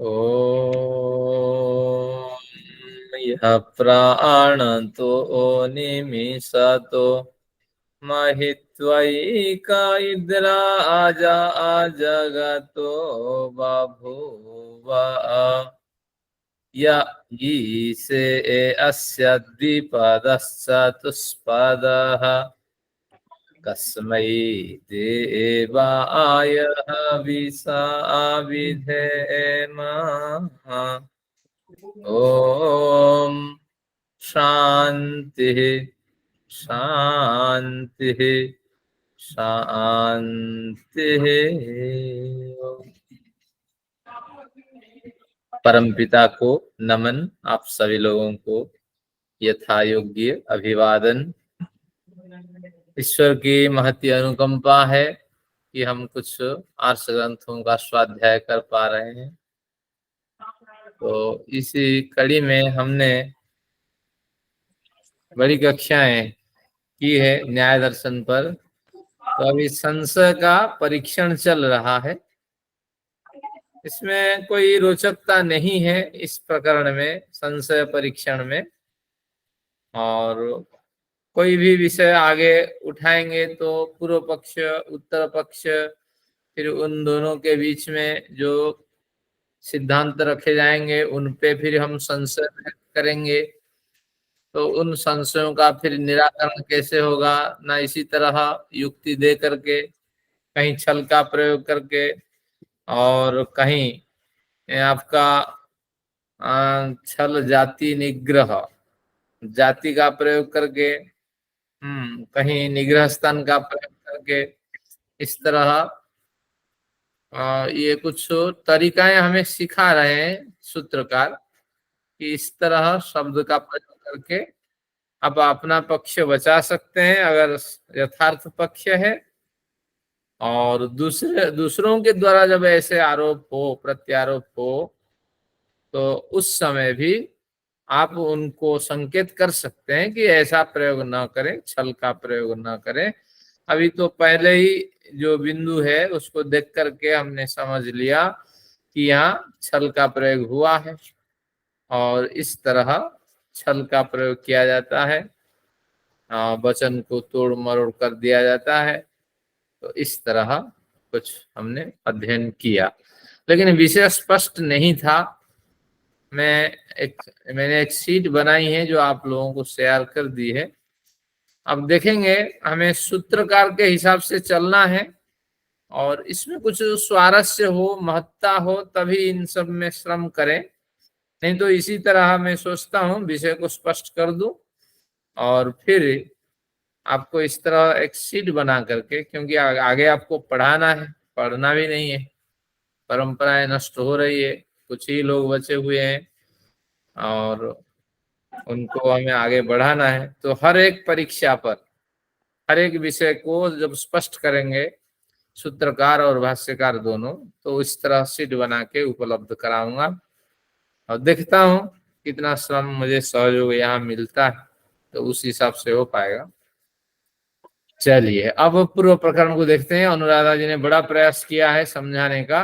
ओम यः प्राणतो निमिषतो महित्वैका इन्द्राजा जगतो बभूव य ईसे अस्य द्विपदश्चतुष्पदः कस्मै देवाय हविषा विधेम। ओम शांति शांति शांति। परमपिता को नमन। आप सभी लोगों को यथा योग्य अभिवादन। ईश्वर की महती अनुकंपा है कि हम कुछ आर्ष ग्रंथों का स्वाध्याय कर पा रहे हैं। तो इसी कड़ी में हमने बड़ी कक्षाएं की है न्याय दर्शन पर। तो अभी संशय का परीक्षण चल रहा है। इसमें कोई रोचकता नहीं है इस प्रकरण में, संशय परीक्षण में। और कोई भी विषय आगे उठाएंगे तो पूर्व पक्ष उत्तर पक्ष, फिर उन दोनों के बीच में जो सिद्धांत रखे जाएंगे उन पे फिर हम संशय व्यक्त करेंगे। तो उन संशयों का फिर निराकरण कैसे होगा, ना इसी तरह युक्ति दे करके, कहीं छल का प्रयोग करके, और कहीं आपका छल जाति निग्रह, जाति का प्रयोग करके, कहीं निग्रह स्थान का प्रयोग करके, इस तरह ये कुछ तरीकाएं हमें सिखा रहे हैं सूत्रकार कि इस तरह शब्द का प्रयोग करके आप अपना पक्ष बचा सकते हैं अगर यथार्थ पक्ष है। और दूसरों के द्वारा जब ऐसे आरोप हो, प्रत्यारोप हो, तो उस समय भी आप उनको संकेत कर सकते हैं कि ऐसा प्रयोग न करें, छल का प्रयोग न करें। अभी तो पहले ही जो बिंदु है उसको देख करके हमने समझ लिया कि यहाँ छल का प्रयोग हुआ है और इस तरह छल का प्रयोग किया जाता है, वचन को तोड़ मरोड़ कर दिया जाता है। तो इस तरह कुछ हमने अध्ययन किया, लेकिन विषय स्पष्ट नहीं था। मैंने एक शीट बनाई है जो आप लोगों को शेयर कर दी है। अब देखेंगे, हमें सूत्रकार के हिसाब से चलना है और इसमें कुछ स्वारस्य हो, महत्ता हो, तभी इन सब में श्रम करें। नहीं तो इसी तरह मैं सोचता हूँ विषय को स्पष्ट कर दूं और फिर आपको इस तरह एक शीट बना करके, क्योंकि आगे आपको पढ़ाना है, पढ़ना भी नहीं है। परंपराएं नष्ट हो रही है, कुछ ही लोग बचे हुए हैं और उनको हमें आगे बढ़ाना है। तो हर एक परीक्षा पर, हर एक विषय को जब स्पष्ट करेंगे सूत्रकार और भाष्यकार दोनों, तो इस तरह शीट बना के उपलब्ध कराऊंगा और देखता हूँ कितना श्रम मुझे सहयोग यहाँ मिलता है, तो उस हिसाब से हो पाएगा। चलिए अब पूर्व प्रकरण को देखते हैं। अनुराधा जी ने बड़ा प्रयास किया है समझाने का।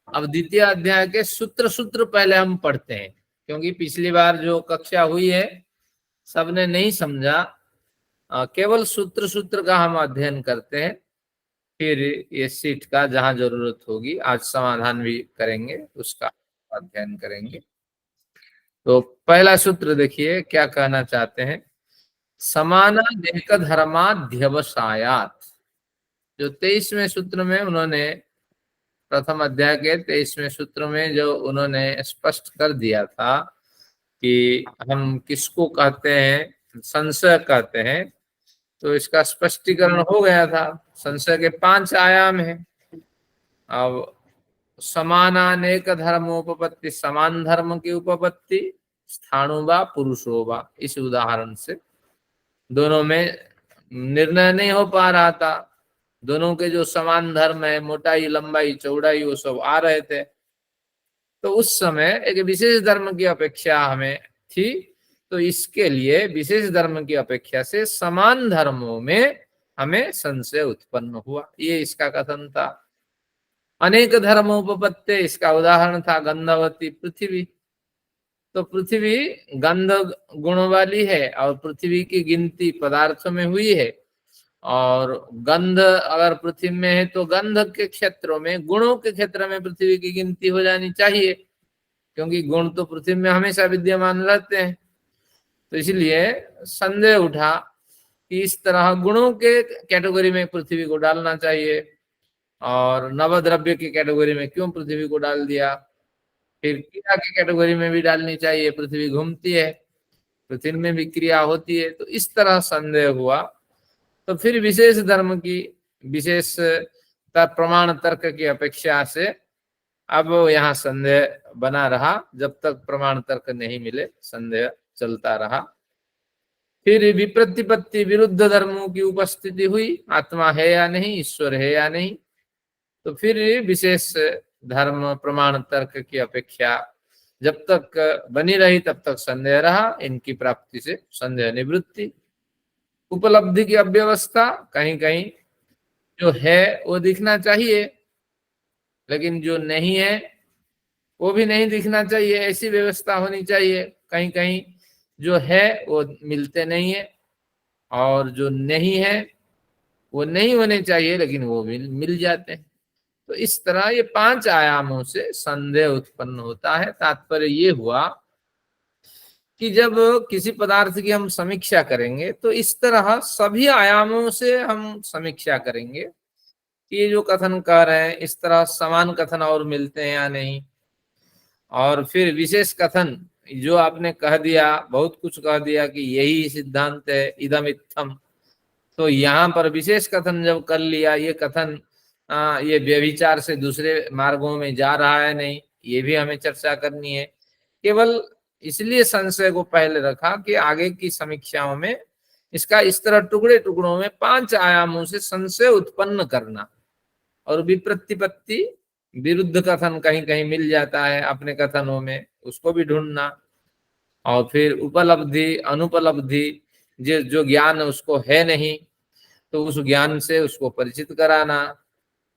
अब द्वितीय अध्याय के सूत्र पहले हम पढ़ते हैं, क्योंकि पिछली बार जो कक्षा हुई है सबने नहीं समझा। केवल सूत्र का हम अध्ययन करते हैं, फिर ये सीट का जहां जरूरत होगी आज समाधान भी करेंगे, उसका अध्ययन करेंगे। तो पहला सूत्र देखिए क्या कहना चाहते हैं। समानानेक धर्माध्यवसायात, जो 23वें सूत्र में उन्होंने, प्रथम अध्याय के 23वें सूत्र में जो उन्होंने स्पष्ट कर दिया था कि हम किसको कहते हैं, संशय कहते हैं, तो इसका स्पष्टीकरण हो गया था। संशय के 5 आयाम हैं। अब समानानेक धर्मोपपत्ति, समान धर्म की उपपत्ति, स्थाणुवा पुरुषोवा, इस उदाहरण से दोनों में निर्णय नहीं हो पा रहा था। दोनों के जो समान धर्म है, मोटाई लंबाई चौड़ाई, वो सब आ रहे थे। तो उस समय एक विशेष धर्म की अपेक्षा हमें थी, तो इसके लिए विशेष धर्म की अपेक्षा से समान धर्मों में हमें संशय उत्पन्न हुआ, ये इसका कथन था। अनेक धर्मोपपत्ते, इसका उदाहरण था गंधवती पृथ्वी। तो पृथ्वी गंध गुणों वाली है और पृथ्वी की गिनती पदार्थों में हुई है। और गंध अगर पृथ्वी में है तो गंध के क्षेत्रों में, गुणों के क्षेत्र में पृथ्वी की गिनती हो जानी चाहिए, क्योंकि गुण तो पृथ्वी में हमेशा विद्यमान रहते हैं। तो इसलिए संदेह उठा कि इस तरह गुणों के कैटेगरी में पृथ्वी को डालना चाहिए, और नवद्रव्य की कैटेगरी में क्यों पृथ्वी को डाल दिया। फिर क्रिया की कैटेगरी में भी डालनी चाहिए, पृथ्वी घूमती है, पृथ्वी में भी क्रिया होती है। तो इस तरह संदेह हुआ। तो फिर विशेष धर्म की विशेष प्रमाण तर्क की अपेक्षा से अब यहाँ संदेह बना रहा, जब तक प्रमाण तर्क नहीं मिले संदेह चलता रहा। फिर विप्रतिपत्ति विरुद्ध धर्मों की उपस्थिति हुई, आत्मा है या नहीं, ईश्वर है या नहीं। तो फिर विशेष धर्म प्रमाण तर्क की अपेक्षा जब तक बनी रही तब तक संदेह रहा, इनकी प्राप्ति से संदेह निवृत्ति। उपलब्धि की अव्यवस्था, कहीं कहीं जो है वो दिखना चाहिए, लेकिन जो नहीं है वो भी नहीं दिखना चाहिए, ऐसी व्यवस्था होनी चाहिए। कहीं कहीं जो है वो मिलते नहीं है, और जो नहीं है वो नहीं होने चाहिए, लेकिन वो भी मिल जाते हैं। तो इस तरह ये 5 आयामों से संदेह उत्पन्न होता है। तात्पर्य ये हुआ कि जब किसी पदार्थ की हम समीक्षा करेंगे तो इस तरह सभी आयामों से हम समीक्षा करेंगे कि ये जो कथन कर रहे हैं इस तरह समान कथन और मिलते हैं या नहीं। और फिर विशेष कथन जो आपने कह दिया, बहुत कुछ कह दिया कि यही सिद्धांत है, इदम इत्थम। तो यहाँ पर विशेष कथन जब कर लिया, ये कथन ये व्यभिचार से दूसरे मार्गों में जा रहा है नहीं, ये भी हमें चर्चा करनी है। केवल इसलिए संशय को पहले रखा कि आगे की समीक्षाओं में इसका इस तरह टुकड़े टुकड़ों में 5 आयामों से संशय उत्पन्न करना, और विप्रतिपत्ति विरुद्ध कथन कहीं कहीं मिल जाता है अपने कथनों में, उसको भी ढूंढना। और फिर उपलब्धि अनुपलब्धि, जो ज्ञान उसको है नहीं तो उस ज्ञान से उसको परिचित कराना,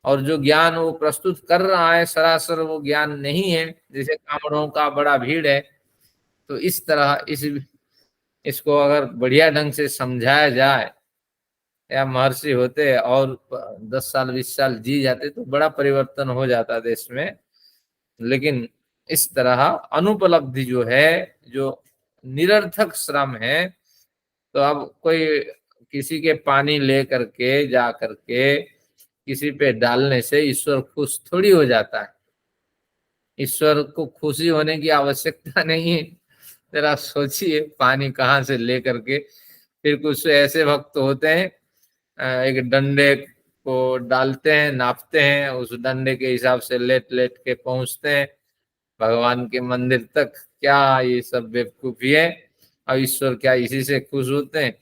और जो ज्ञान वो प्रस्तुत कर रहा है सरासर वो ज्ञान नहीं है, जैसे कामड़ों का बड़ा भीड़ है। तो इस तरह इसको अगर बढ़िया ढंग से समझाया जाए, या महर्षि होते और 10 साल 20 साल जी जाते तो बड़ा परिवर्तन हो जाता देश में। लेकिन इस तरह अनुपलब्धि जो है, जो निरर्थक श्रम है, तो अब कोई किसी के पानी ले करके जा करके किसी पे डालने से ईश्वर खुश थोड़ी हो जाता है। ईश्वर को खुशी होने की आवश्यकता नहीं है। जरा सोचिए, पानी कहाँ से ले करके, फिर कुछ ऐसे भक्त होते हैं एक डंडे को डालते हैं, नापते हैं, उस डंडे के हिसाब से लेट लेट के पहुंचते हैं भगवान के मंदिर तक। क्या ये सब बेवकूफी है? और ईश्वर क्या इसी से खुश होते हैं?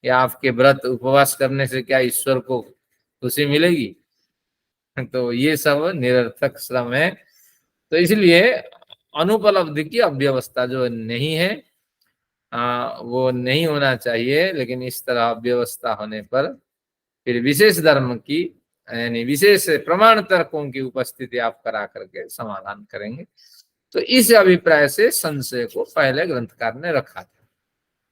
या आपके व्रत उपवास करने से क्या ईश्वर को खुशी मिलेगी? तो ये सब निरर्थक श्रम है। तो इसलिए अनुपलब्धि की अव्यवस्था जो नहीं है वो नहीं होना चाहिए। लेकिन इस तरह अव्यवस्था होने पर फिर विशेष धर्म की यानी विशेष प्रमाण तर्कों की उपस्थिति आप करा करके समाधान करेंगे। तो इस अभिप्राय से संशय को पहले ग्रंथकार ने रखा था।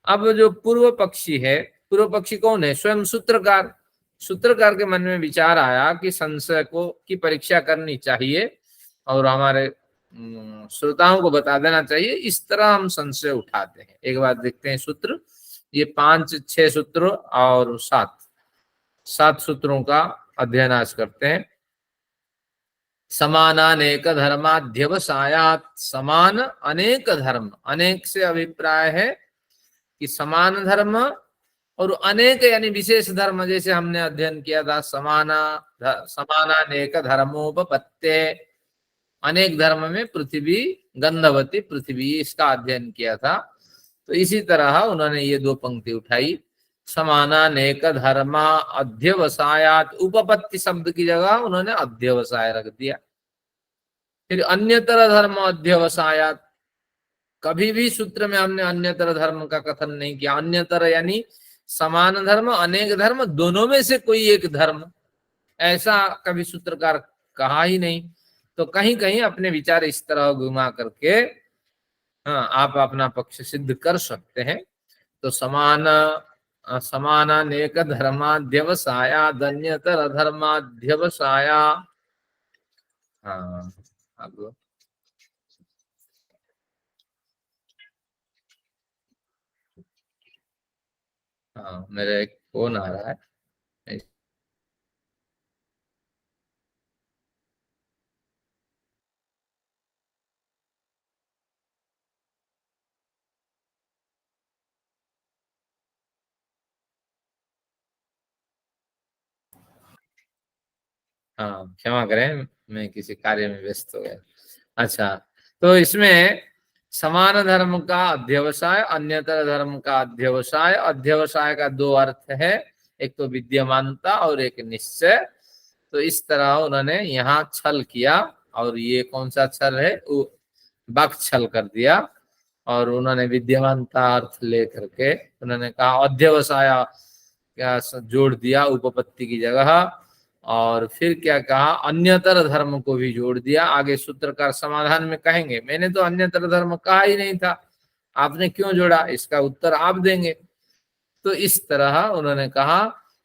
अब जो पूर्व पक्षी है, पूर्व पक्षी कौन है? स्वयं सूत्रकार। सूत्रकार के मन में विचार आया कि संशय को की परीक्षा करनी चाहिए और हमारे श्रोताओं को बता देना चाहिए। इस तरह हम संशय उठाते हैं। एक बार देखते हैं सूत्र, ये 5 6 सूत्र और 7 सूत्रों का अध्ययन आज करते हैं। समानानेक धर्माध्यवसायात, समान अनेक धर्म, अनेक से अभिप्राय है कि समान धर्म, और अनेक यानी विशेष धर्म, जैसे हमने अध्ययन किया था समानानेक धर्मोपपत्ते, अनेक धर्म में पृथ्वी, गंधवती पृथ्वी, इसका अध्ययन किया था। तो इसी तरह उन्होंने ये 2 पंक्ति उठाई, समानानेक धर्मा अध्यवसायात, उपपत्ति शब्द की जगह उन्होंने अध्यवसाय रख दिया। फिर अन्यतर धर्म अध्यवसायात, कभी भी सूत्र में हमने अन्यतर धर्म का कथन नहीं किया। अन्यतर यानी समान धर्म, अनेक धर्म, दोनों में से कोई एक धर्म, ऐसा कभी सूत्रकार कहा ही नहीं। तो कहीं कहीं अपने विचार इस तरह घुमा करके हाँ आप अपना पक्ष सिद्ध कर सकते हैं। तो समानानेक धर्माध्यवसाया धन्यतर धर्माध्यवसाया। हाँ अब हाँ मेरा एक फोन आ रहा है। हाँ क्षमा करें, मैं किसी कार्य में व्यस्त हो गया। अच्छा, तो इसमें समान धर्म का अध्यवसाय, अन्यतर धर्म का अध्यवसाय। अध्यवसाय का दो अर्थ है, एक तो विद्यमानता और एक निश्चय। तो इस तरह उन्होंने यहाँ छल किया, और ये कौन सा छल है, वाक छल कर दिया। और उन्होंने विद्यमानता अर्थ ले करके उन्होंने कहा अध्यवसाय क्या जोड़ दिया उपपत्ति की जगह। और फिर क्या कहा, अन्यतर धर्म को भी जोड़ दिया। आगे सूत्रकार समाधान में कहेंगे मैंने तो अन्यतर धर्म कहा ही नहीं था, आपने क्यों जोड़ा, इसका उत्तर आप देंगे। तो इस तरह उन्होंने कहा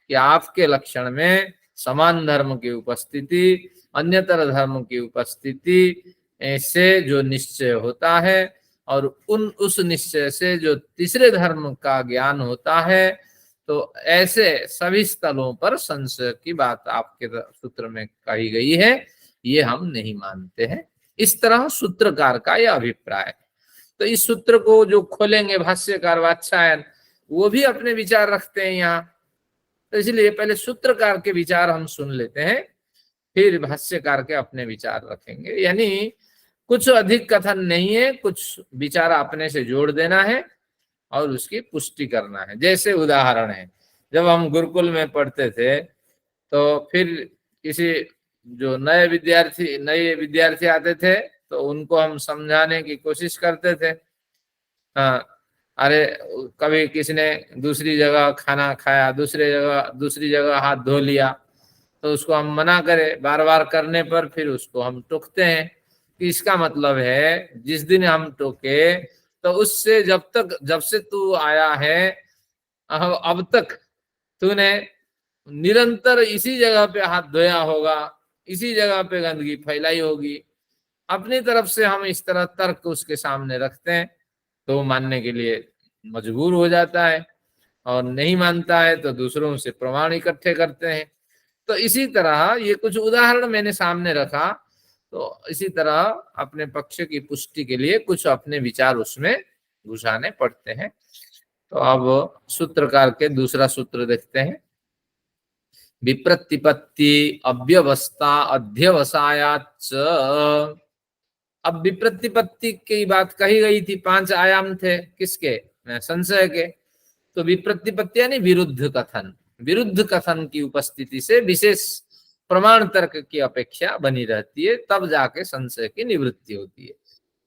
कि आपके लक्षण में समान धर्म की उपस्थिति, अन्यतर धर्म की उपस्थिति से जो निश्चय होता है, और उस निश्चय से जो तीसरे धर्म का ज्ञान होता है, तो ऐसे सभी स्थलों पर संशय की बात आपके सूत्र में कही गई है, ये हम नहीं मानते हैं। इस तरह सूत्रकार का यह अभिप्राय है। तो इस सूत्र को जो खोलेंगे भाष्यकार वात्स्यायन, वो भी अपने विचार रखते हैं यहाँ। तो इसलिए पहले सूत्रकार के विचार हम सुन लेते हैं, फिर भाष्यकार के अपने विचार रखेंगे। यानी कुछ अधिक कथन नहीं है, कुछ विचार अपने से जोड़ देना है और उसकी पुष्टि करना है। जैसे उदाहरण है, जब हम गुरुकुल में पढ़ते थे तो फिर किसी जो नए विद्यार्थी आते थे तो उनको हम समझाने की कोशिश करते थे। हाँ, अरे कभी किसी ने दूसरी जगह खाना खाया, दूसरी जगह हाथ धो लिया, तो उसको हम मना करें, बार बार करने पर फिर उसको हम टोकते हैं। कि इसका मतलब है जिस दिन हम टोके तो उससे जब से तू आया है अब तक तूने निरंतर इसी जगह पे हाथ धोया होगा, इसी जगह पे गंदगी फैलाई होगी। अपनी तरफ से हम इस तरह तर्क उसके सामने रखते हैं तो वो मानने के लिए मजबूर हो जाता है, और नहीं मानता है तो दूसरों से प्रमाण इकट्ठे करते हैं। तो इसी तरह ये कुछ उदाहरण मैंने सामने रखा, तो इसी तरह अपने पक्ष की पुष्टि के लिए कुछ अपने विचार उसमें घुसाने पड़ते हैं। तो अब सूत्रकार के दूसरा सूत्र देखते हैं। विप्रतिपत्ति अव्यवस्था अध्यवसायाच। अब विप्रतिपत्ति की बात कही गई थी, 5 आयाम थे किसके, संशय के। तो विप्रतिपत्ति यानी विरुद्ध कथन, विरुद्ध कथन की उपस्थिति से विशेष प्रमाण तर्क की अपेक्षा बनी रहती है, तब जाके संशय की निवृत्ति होती है।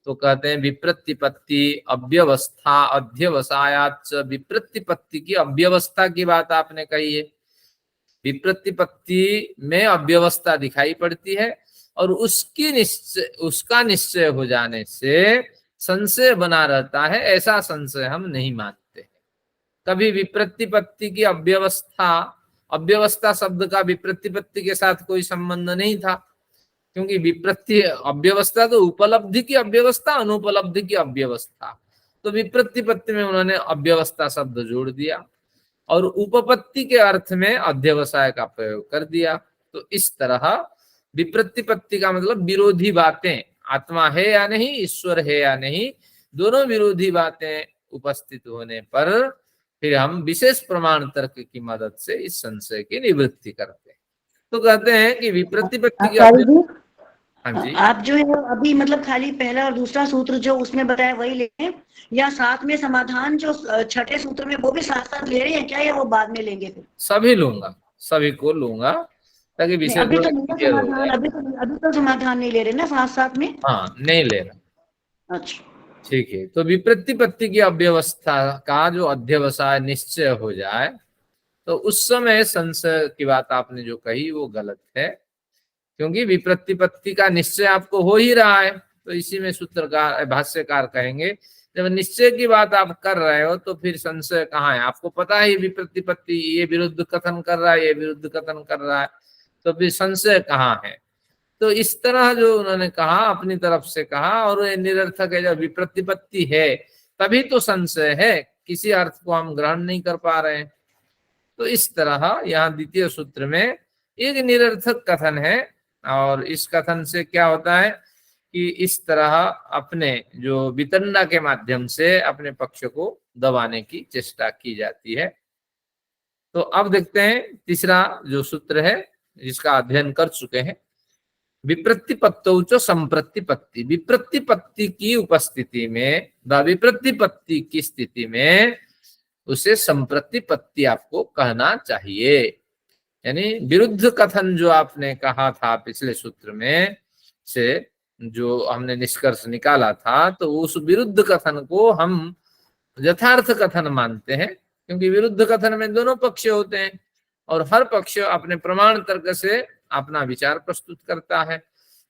तो कहते हैं विप्रतिपत्ति अव्यवस्था अध्यवसायाच। विप्रतिपत्ति की अव्यवस्था की बात आपने कही है, विप्रतिपत्ति में अव्यवस्था दिखाई पड़ती है, और उसका निश्चय हो जाने से संशय बना रहता है, ऐसा संशय हम नहीं मानते। कभी विप्रतिपत्ति की अव्यवस्था, अव्यवस्था शब्द का विप्रतिपत्ति के साथ कोई संबंध नहीं था, क्योंकि विप्रति अव्यवस्था तो उपलब्धि की अव्यवस्था, अनुपलब्धि की अव्यवस्था। तो विप्रतिपत्ति में उन्होंने अव्यवस्था शब्द जोड़ दिया और उपपत्ति के अर्थ में अध्यवसाय का प्रयोग कर दिया। तो इस तरह विप्रतिपत्ति का मतलब विरोधी बातें, आत्मा है या नहीं, ईश्वर है या नहीं, दोनों विरोधी बातें उपस्थित होने पर फिर हम विशेष प्रमाण तर्क की मदद से इस संशय की निवृत्ति करते हैं। तो कहते हैं कि विप्रतिपत्ति की हाँ जी, आप जो है अभी मतलब खाली पहला और दूसरा सूत्र जो उसमें बताया वही लें, या साथ में समाधान जो छठे सूत्र में वो भी साथ साथ ले रहे हैं क्या, या वो बाद में लेंगे फिर? सभी लूंगा, सभी को लूंगा ताकि विषय अभी तो क्लियर हो जाए। अभी तो समाधान नहीं ले रहे ना साथ साथ में? हाँ नहीं ले रहा। अच्छा ठीक है, तो विप्रतिपत्ति की अव्यवस्था का जो अध्यवसाय निश्चय हो जाए तो उस समय संशय की बात आपने जो कही वो गलत है, क्योंकि विप्रतिपत्ति का निश्चय आपको हो ही रहा है। तो इसी में सूत्रकार भाष्यकार कहेंगे जब निश्चय की बात आप कर रहे हो तो फिर संशय कहाँ है? आपको पता है विप्रतिपत्ति ये विरुद्ध कथन कर रहा है, ये विरुद्ध कथन कर रहा है, तो फिर संशय कहाँ है? तो इस तरह जो उन्होंने कहा अपनी तरफ से कहा, और ये निरर्थक है। जब विप्रतिपत्ति है तभी तो संशय है, किसी अर्थ को हम ग्रहण नहीं कर पा रहे हैं। तो इस तरह यहाँ द्वितीय सूत्र में एक निरर्थक कथन है, और इस कथन से क्या होता है कि इस तरह अपने जो वितंडा के माध्यम से अपने पक्ष को दबाने की चेष्टा की जाती है। तो अब देखते हैं तीसरा जो सूत्र है जिसका अध्ययन कर चुके हैं, विप्रतिपत्तौ च संप्रतिपत्ति। विप्रतिपत्ति की उपस्थिति में, विप्रतिपत्ति की स्थिति में उसे संप्रतिपत्ति आपको कहना चाहिए। यानी विरुद्ध कथन जो आपने कहा था पिछले सूत्र में से जो हमने निष्कर्ष निकाला था, तो उस विरुद्ध कथन को हम यथार्थ कथन मानते हैं, क्योंकि विरुद्ध कथन में दोनों पक्ष होते हैं और हर पक्ष अपने प्रमाण तर्क से अपना विचार प्रस्तुत करता है,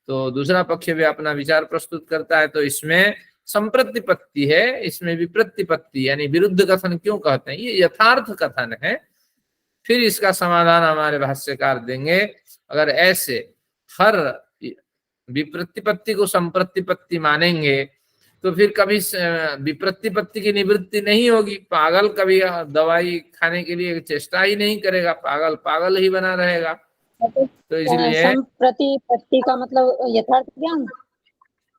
तो दूसरा पक्ष भी अपना विचार प्रस्तुत करता है। तो इसमें संप्रतिपत्ति है, इसमें विप्रतिपत्ति यानी विरुद्ध कथन क्यों कहते हैं? ये यथार्थ कथन है। फिर इसका समाधान हमारे भाष्यकार देंगे। अगर ऐसे हर विप्रतिपत्ति को संप्रतिपत्ति मानेंगे तो फिर कभी विप्रतिपत्ति की निवृत्ति नहीं होगी। पागल कभी दवाई खाने के लिए चेष्टा ही नहीं करेगा, पागल पागल ही बना रहेगा। तो इसलिए संप्रतिपत्ति का मतलब यथार्थ ज्ञान,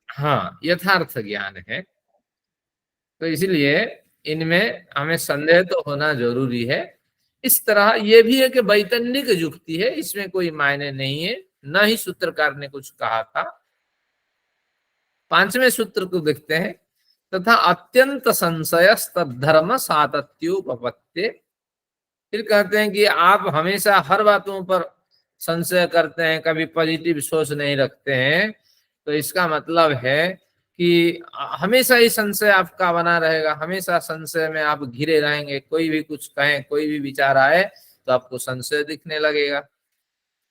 हाँ यथार्थ ज्ञान है। तो इसलिए इनमें हमें संदेह तो होना जरूरी है। इस तरह ये भी है कि वैतनिक युक्ति है, इसमें कोई मायने नहीं है, न ही सूत्रकार ने कुछ कहा था। पांचवें सूत्र को देखते हैं, तथा अत्यंत संशय तद्धर्म सातत्योपपत्ते। फिर कहते हैं कि आप हमेशा हर बातों पर संशय करते हैं, कभी पॉजिटिव सोच नहीं रखते हैं, तो इसका मतलब है कि हमेशा ही संशय आपका बना रहेगा, हमेशा संशय में आप घिरे रहेंगे। कोई भी कुछ कहें, कोई भी विचार आए तो आपको संशय दिखने लगेगा।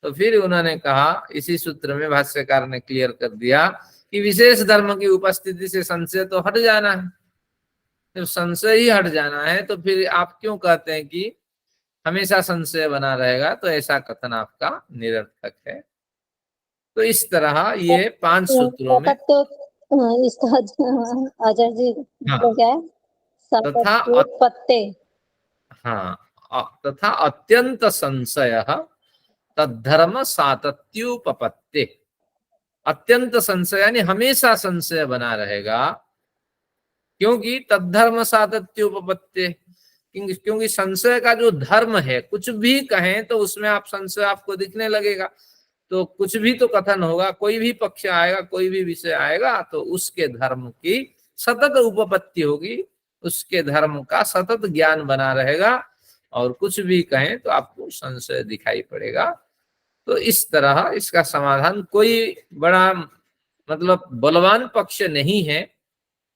तो फिर उन्होंने कहा, इसी सूत्र में भाष्यकार ने क्लियर कर दिया कि विशेष धर्म की उपस्थिति से संशय तो हट जाना है। जब संशय ही हट जाना है तो फिर आप क्यों कहते हैं कि हमेशा संशय बना रहेगा? तो ऐसा कथन आपका निरर्थक है। तो इस तरह ये 5 सूत्रों में इसका आचार्य जी क्या है? तथा अत्यंत संशय तद्धर्म सातत्योपपत्ते। अत्यंत संशय यानी हमेशा संशय बना रहेगा, क्योंकि तद्धर्म सातत्योपपत्ते, क्योंकि संशय का जो धर्म है, कुछ भी कहें तो उसमें आप संशय आपको दिखने लगेगा। तो कुछ भी तो कथन होगा, कोई भी पक्ष आएगा, कोई भी विषय आएगा, तो उसके धर्म की सतत उपपत्ति होगी, उसके धर्म का सतत ज्ञान बना रहेगा, और कुछ भी कहें तो आपको संशय दिखाई पड़ेगा। तो इस तरह इसका समाधान कोई बड़ा मतलब बलवान पक्ष नहीं है,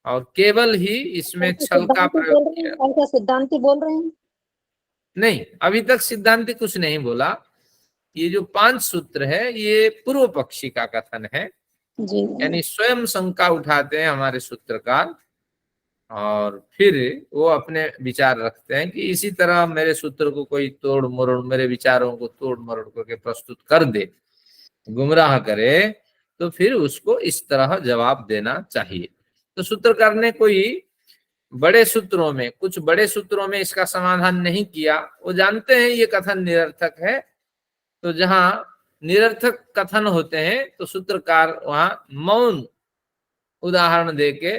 और केवल ही इसमें छल का प्रयोग किया। सिद्धांति बोल रहे हैं? नहीं, अभी तक सिद्धांति कुछ नहीं बोला। ये जो 5 सूत्र है ये पूर्व पक्षी का कथन है, यानी स्वयं शंका उठाते हैं हमारे सूत्रकार, और फिर वो अपने विचार रखते हैं कि इसी तरह मेरे सूत्र को कोई तोड़ मरोड़, मेरे विचारों को तोड़ मरोड़ करके प्रस्तुत कर दे, गुमराह करे, तो फिर उसको इस तरह जवाब देना चाहिए। तो सूत्रकार ने कोई बड़े सूत्रों में, कुछ बड़े सूत्रों में इसका समाधान नहीं किया। वो जानते हैं ये कथन निरर्थक है, तो जहां निरर्थक कथन होते हैं तो सूत्रकार वहां मौन उदाहरण देके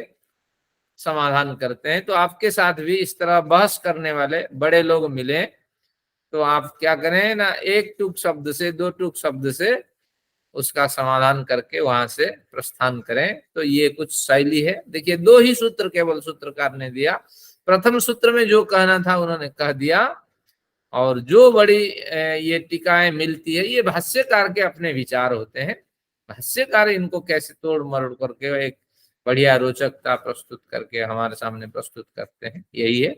समाधान करते हैं। तो आपके साथ भी इस तरह बहस करने वाले बड़े लोग मिले तो आप क्या करें ना, एक टूक शब्द से, 2 टूक शब्द से उसका समाधान करके वहां से प्रस्थान करें। तो ये कुछ शैली है। देखिए 2 ही सूत्र केवल सूत्रकार ने दिया। प्रथम सूत्र में जो कहना था उन्होंने कह दिया, और जो बड़ी ये टीकाएं मिलती है ये भाष्यकार के अपने विचार होते हैं। भाष्यकार इनको कैसे तोड़ मरोड़ करके एक बढ़िया रोचकता प्रस्तुत करके हमारे सामने प्रस्तुत करते हैं, यही है।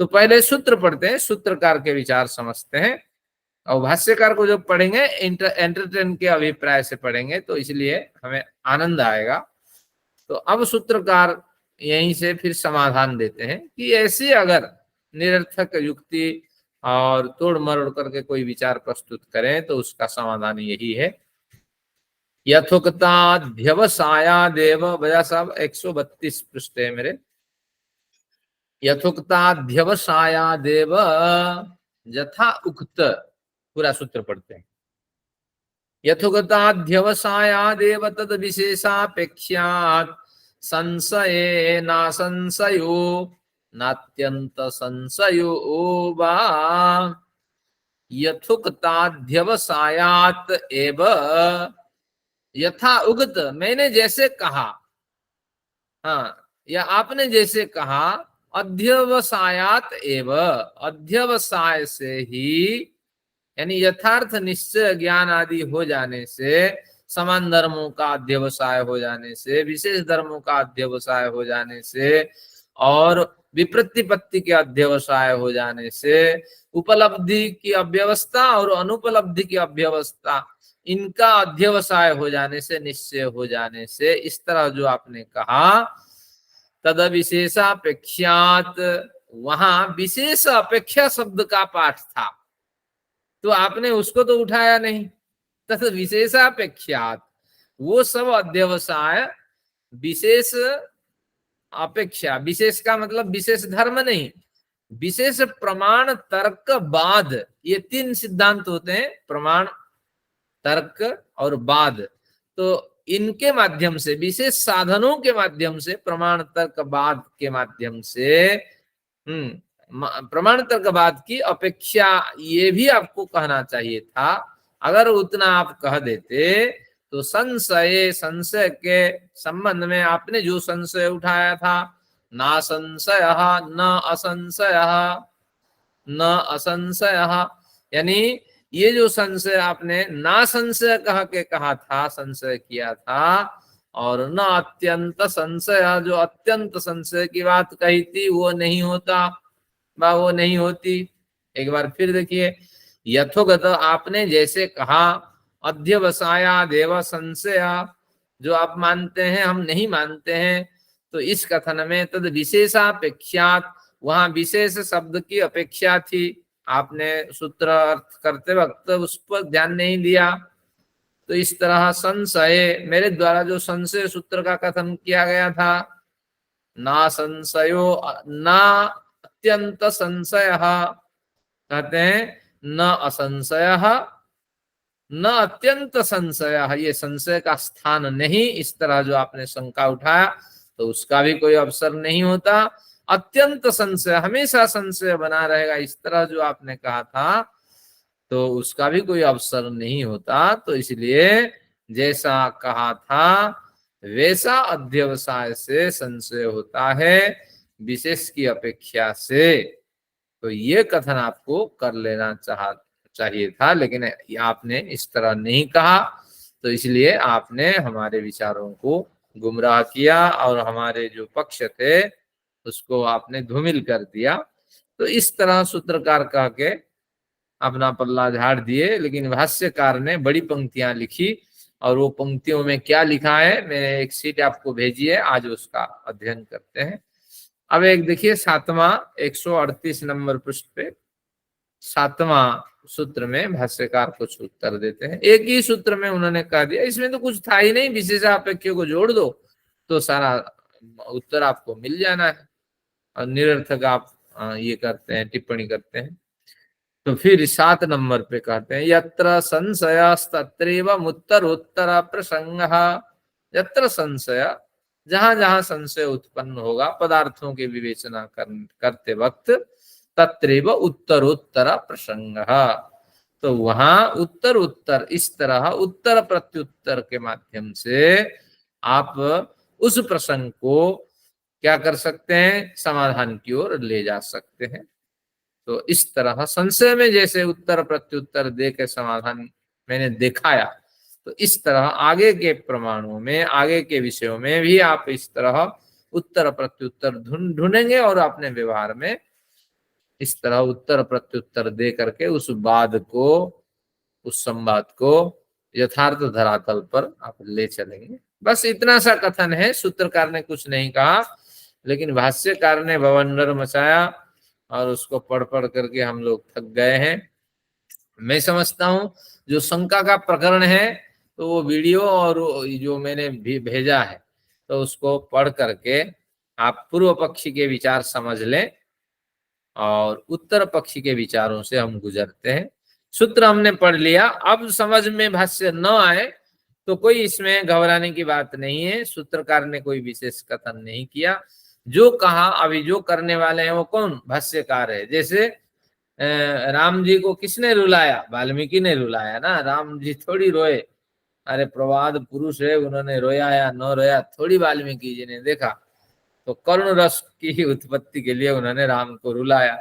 तो पहले सूत्र पढ़ते हैं, सूत्रकार के विचार समझते हैं, और भाष्यकार को जब पढ़ेंगे एंटरटेन के अभिप्राय से पढ़ेंगे, तो इसलिए हमें आनंद आएगा। तो अब सूत्रकार यहीं से फिर समाधान देते हैं कि ऐसी अगर निरर्थक युक्ति और तोड़ मरोड़ करके कोई विचार प्रस्तुत करें तो उसका समाधान यही है। यथोक्ताध्यवसायादेव, भैया साहब 132 पृष्ठ है मेरे। यथोक्ताध्यवसायादेव यथा उक्त, पूरा सूत्र पढ़ते हैं। यथोक्ताध्यवसायादेव तद विशेषापेक्षात् संशये ना संशयो नात्यंत संशयो वा यथोक्ताध्यवसायात् एव यथा उक्त, मैंने जैसे कहा, हाँ, या आपने जैसे कहा, अध्यवसायात एव, अध्यवसाय से ही, यानी यथार्थ निश्चय ज्ञान आदि हो जाने से, समान धर्मों का अध्यवसाय हो जाने से, विशेष धर्मों का अध्यवसाय हो जाने से और विप्रतिपत्ति के अध्यवसाय हो जाने से, उपलब्धि की अव्यवस्था और अनुपलब्धि की अव्यवस्था, इनका अध्यवसाय हो जाने से, निश्चय हो जाने से, इस तरह जो आपने कहा, तद विशेषापेक्षात, वहां विशेष अपेक्षा शब्द का पाठ था तो आपने उसको तो उठाया नहीं। तद विशेषापेक्षात, वो सब अध्यवसाय विशेष अपेक्षा, विशेष का मतलब विशेष धर्म नहीं, विशेष प्रमाण तर्क बाद, ये तीन सिद्धांत होते हैं, प्रमाण तर्क और बाद। तो इनके माध्यम से, विशेष साधनों के माध्यम से, प्रमाण तर्क बाद के माध्यम से, प्रमाण तर्क बाद की अपेक्षा, ये भी आपको कहना चाहिए था। अगर उतना आप कह देते तो संशय, संशय के संबंध में आपने जो संशय उठाया था, ना संशय न असंशय, न असंशय, यानी ये जो संशय आपने ना संशय कह के कहा था, संशय किया था, और न अत्यंत संशय, जो अत्यंत संशय की बात कही थी वो नहीं होता, वो नहीं होती। एक बार फिर देखिए, यथोगत, आपने जैसे कहा, अध्यवसाया देव संशय, जो आप मानते हैं हम नहीं मानते हैं, तो इस कथन में तद विशेषापेक्षात, वहां विशेष शब्द की अपेक्षा थी, आपने सूत्र अर्थ करते वक्त उस पर ध्यान नहीं दिया। तो इस तरह संशय, मेरे द्वारा जो संशय सूत्र का कथन किया गया था, ना संशयो ना अत्यंत संशय, कहते हैं न असंशय न अत्यंत संशय, ये संशय का स्थान नहीं, इस तरह जो आपने शंका उठाया तो उसका भी कोई अवसर नहीं होता। अत्यंत संशय, हमेशा संशय बना रहेगा, इस तरह जो आपने कहा था तो उसका भी कोई अवसर नहीं होता। तो इसलिए जैसा कहा था वैसा अध्यवसाय से संशय होता है, विशेष की अपेक्षा से। तो ये कथन आपको कर लेना चाहिए था, लेकिन आपने इस तरह नहीं कहा, तो इसलिए आपने हमारे विचारों को गुमराह किया और हमारे जो पक्ष थे उसको आपने धूमिल कर दिया। तो इस तरह सूत्रकार कह के अपना पल्ला झाड़ दिए, लेकिन भाष्यकार ने बड़ी पंक्तियां लिखी, और वो पंक्तियों में क्या लिखा है, मैंने एक शीट आपको भेजी है, आज उसका अध्ययन करते हैं। अब एक देखिए 7वां 138 नंबर पृष्ठ पे 7वां सूत्र में भाष्यकार कुछ उत्तर देते हैं। एक ही सूत्र में उन्होंने कह दिया, इसमें तो कुछ था ही नहीं, विशेषापेक्ष को जोड़ दो तो सारा उत्तर आपको मिल जाना है, और निरर्थक आप ये करते हैं, टिप्पणी करते हैं। तो फिर 7 नंबर पे कहते हैं, यत्र संशयस्तत्रैव उत्तरोत्तर प्रसंगः, यत्र संशय, जहां जहां संशय उत्पन्न होगा पदार्थों की विवेचना करते वक्त, तत्रैव उत्तरोत्तर प्रसंगः, तो वहां उत्तर उत्तर, इस तरह उत्तर प्रत्युत्तर के माध्यम से आप उस प्रसंग को क्या कर सकते हैं, समाधान की ओर ले जा सकते हैं। तो इस तरह संशय में जैसे उत्तर प्रत्युत्तर दे के समाधान मैंने दिखाया, तो इस तरह आगे के प्रमाणों में, आगे के विषयों में भी आप इस तरह उत्तर प्रत्युत्तर ढूंढेंगे और अपने व्यवहार में इस तरह उत्तर प्रत्युत्तर दे करके उस वाद को, उस संवाद को यथार्थ धरातल पर आप ले चलेंगे। बस इतना सा कथन है, सूत्रकार ने कुछ नहीं कहा, लेकिन भाष्यकार ने बवंडर मचाया और उसको पढ़ पढ़ करके हम लोग थक गए हैं। मैं समझता हूं जो शंका का प्रकरण है तो वो वीडियो और जो मैंने भी भेजा है तो उसको पढ़ करके आप पूर्व पक्षी के विचार समझ लें और उत्तर पक्षी के विचारों से हम गुजरते हैं। सूत्र हमने पढ़ लिया, अब समझ में भाष्य न आए तो कोई इसमें घबराने की बात नहीं है। सूत्रकार ने कोई विशेष कथन नहीं किया, जो कहा अभी जो करने वाले हैं वो कौन, भाष्यकार है। जैसे राम जी को किसने रुलाया, वाल्मीकि ने रुलाया ना, राम जी थोड़ी रोए, अरे प्रवाद पुरुष है, उन्होंने रोया या न रोया थोड़ी वाल्मीकि जी ने देखा, तो करुण रस की उत्पत्ति के लिए उन्होंने राम को रुलाया।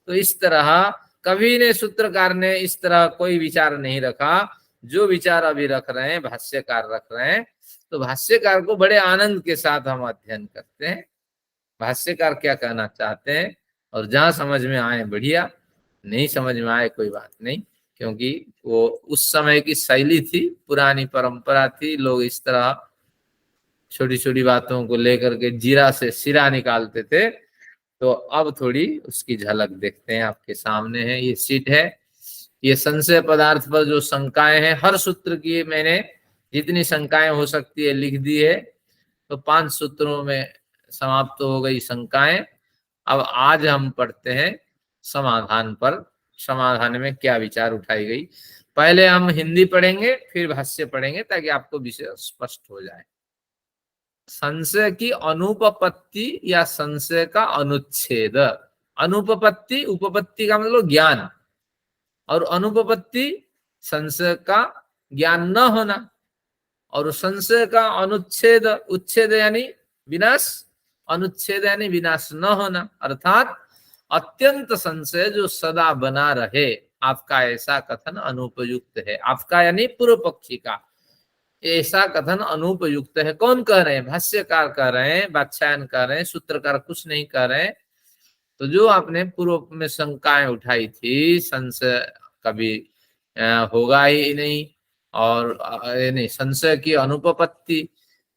तो इस तरह कभी ने सूत्रकार ने इस तरह कोई विचार नहीं रखा, जो विचार अभी रख रहे हैं भाष्यकार रख रहे हैं। तो भाष्यकार को बड़े आनंद के साथ हम अध्ययन करते हैं, भाष्यकार क्या कहना चाहते हैं, और जहां समझ में आए बढ़िया, नहीं समझ में आए कोई बात नहीं, क्योंकि वो उस समय की शैली थी, पुरानी परंपरा थी, लोग इस तरह छोटी छोटी बातों को लेकर के जीरा से सिरा निकालते थे। तो अब थोड़ी उसकी झलक देखते हैं, आपके सामने है ये सीट है, ये संशय पदार्थ पर जो शंकाएं हैं, हर सूत्र की मैंने जितनी शंकाएं हो सकती है लिख दी है। तो 5 सूत्रों में समाप्त हो गई शंकाएं। अब आज हम पढ़ते हैं समाधान पर, समाधान में क्या विचार उठाई गई। पहले हम हिंदी पढ़ेंगे फिर भाष्य पढ़ेंगे ताकि आपको विषय स्पष्ट हो जाए। संशय की अनुपपत्ति या संशय का अनुच्छेद। अनुपपत्ति, उपपत्ति का मतलब ज्ञान, और अनुपपत्ति संशय का ज्ञान न होना, और संशय का अनुच्छेद, उच्छेद यानी विनाश, अनुच्छेद यानी विनाश न होना, अर्थात अत्यंत संशय जो सदा बना रहे, आपका ऐसा कथन अनुपयुक्त है। आपका यानी पूर्व पक्षी का ऐसा कथन अनुपयुक्त है। कौन कह रहे हैं, भाष्यकार कह रहे हैं, वात्स्यायन कह रहे हैं, सूत्रकार कुछ नहीं कह रहे हैं। तो जो आपने पूर्व में शंकाएं उठाई थी, संशय कभी होगा ही नहीं, और नहीं, संशय की अनुपपत्ति,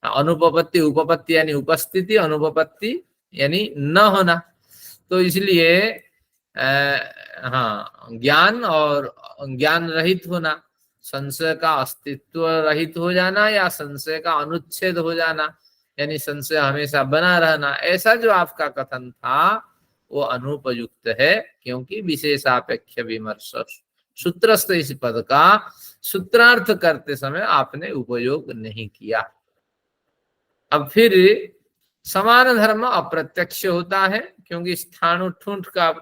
अनुपपत्ति उपपत्ति यानी उपस्थिति, अनुपपत्ति यानी न होना। तो इसलिए हाँ, ज्ञान और ज्ञान रहित होना, संशय का अस्तित्व रहित हो जाना या संशय का अनुच्छेद हो जाना, यानी संशय हमेशा बना रहना, ऐसा जो आपका कथन था वो अनुपयुक्त है, क्योंकि विशेषापेक्ष विमर्श सूत्रस्थ इस पद का सूत्रार्थ करते समय आपने उपयोग नहीं किया। अब फिर समान धर्म अप्रत्यक्ष होता है, क्योंकि स्थाणु ठूंठ का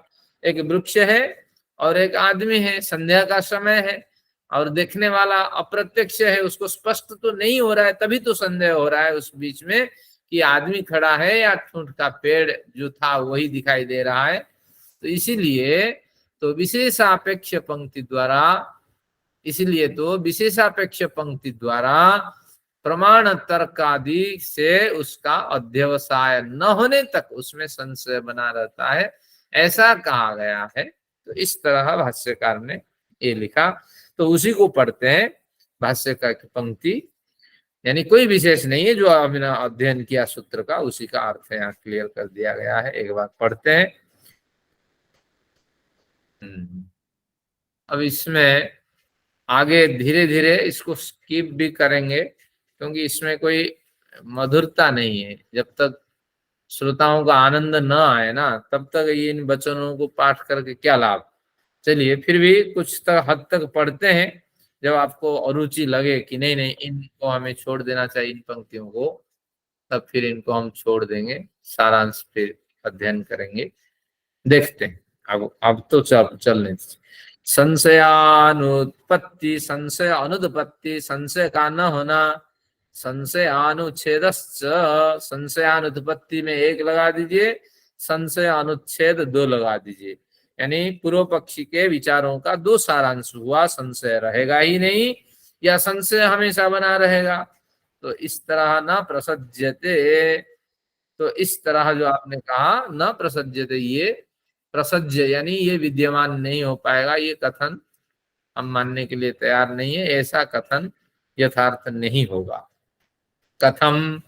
एक वृक्ष है और एक आदमी है, संध्या का समय है, और देखने वाला अप्रत्यक्ष है, उसको स्पष्ट तो नहीं हो रहा है, तभी तो संदेह हो रहा है उस बीच में कि आदमी खड़ा है या ठूंठ का पेड़ जो था वही दिखाई दे रहा है। तो इसीलिए तो विशेषापेक्ष पंक्ति द्वारा, इसलिए तो विशेषापेक्ष पंक्ति द्वारा प्रमाण तर्क आदि से उसका अध्यवसाय न होने तक उसमें संशय बना रहता है, ऐसा कहा गया है। तो इस तरह भाष्यकार ने ये लिखा, तो उसी को पढ़ते हैं। भाष्यकार की पंक्ति यानी कोई विशेष नहीं है, जो हमने अध्ययन किया सूत्र का उसी का अर्थ यहाँ क्लियर कर दिया गया है। एक बार पढ़ते हैं। अब इसमें आगे धीरे धीरे इसको स्किप भी करेंगे, क्योंकि इसमें कोई मधुरता नहीं है। जब तक श्रोताओं का आनंद न आए ना, तब तक ये इन वचनों को पाठ करके क्या लाभ। चलिए फिर भी कुछ हद तक पढ़ते हैं, जब आपको अरुचि लगे कि नहीं नहीं इनको हमें छोड़ देना चाहिए इन पंक्तियों को, तब फिर इनको हम छोड़ देंगे, सारांश फिर अध्ययन करेंगे। देखते हैं अब तो चलने। संशयानुत्पत्ति, संशय अनुत्पत्ति, संशय का न होना, संशय अनुच्छेदश्च, संशयानुत्पत्ति में 1 लगा दीजिए, संशय अनुच्छेद 2 लगा दीजिए, यानी पूर्व पक्षी के विचारों का 2 सारांश हुआ। संशय रहेगा ही नहीं या संशय हमेशा बना रहेगा। तो इस तरह न प्रसज्यते, तो इस तरह जो आपने कहा न प्रसज्यते, ये प्रसज्य यानी ये विद्यमान नहीं हो पाएगा, ये कथन हम मानने के लिए तैयार नहीं है। ऐसा कथन यथार्थ नहीं होगा। कथम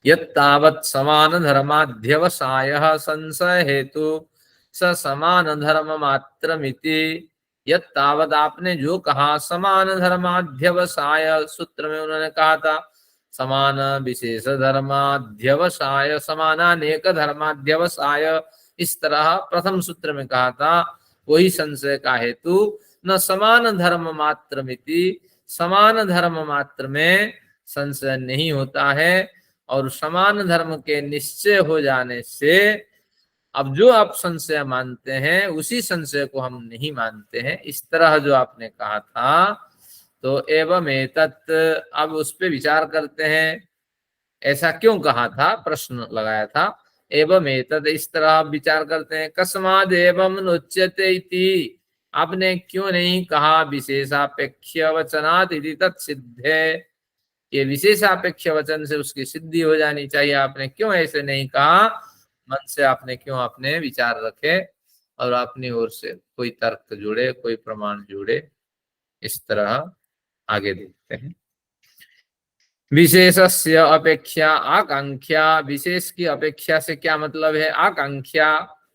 यत्तावत् समान धर्माध्यवसायः संशय हेतु स समान धर्म मात्रमिति। यत्तावत् आपने जो कहा समान धर्माध्यवसाय, सूत्र में उन्होंने कहा था समान विशेष धर्माध्यवसाय, समानानेक धर्माध्यवसाय, इस तरह प्रथम सूत्र में कहा था। वही संशय का हेतु न समान धर्म मात्रमिति, समान धर्म मात्र में संशय नहीं होता है। और समान धर्म के निश्चय हो जाने से अब जो आप संशय मानते हैं उसी संशय को हम नहीं मानते हैं, इस तरह जो आपने कहा था। तो एवं एतत्, अब उस पे विचार करते हैं, ऐसा क्यों कहा था, प्रश्न लगाया था। एवं एतत्, इस तरह विचार करते हैं। कस्माद् एवं नोच्यते इति, आपने क्यों नहीं कहा विशेषापेक्ष वचनात् इति तत्सिद्धे, ये विशेषापेक्ष वचन से उसकी सिद्धि हो जानी चाहिए, आपने क्यों ऐसे नहीं कहा। मन से आपने क्यों अपने विचार रखे और अपनी ओर से कोई तर्क जुड़े, कोई प्रमाण जुड़े, इस तरह आगे देखते हैं। विशेषस्य अपेक्षा आकांक्षा, विशेष की अपेक्षा से क्या मतलब है, आकांक्षा,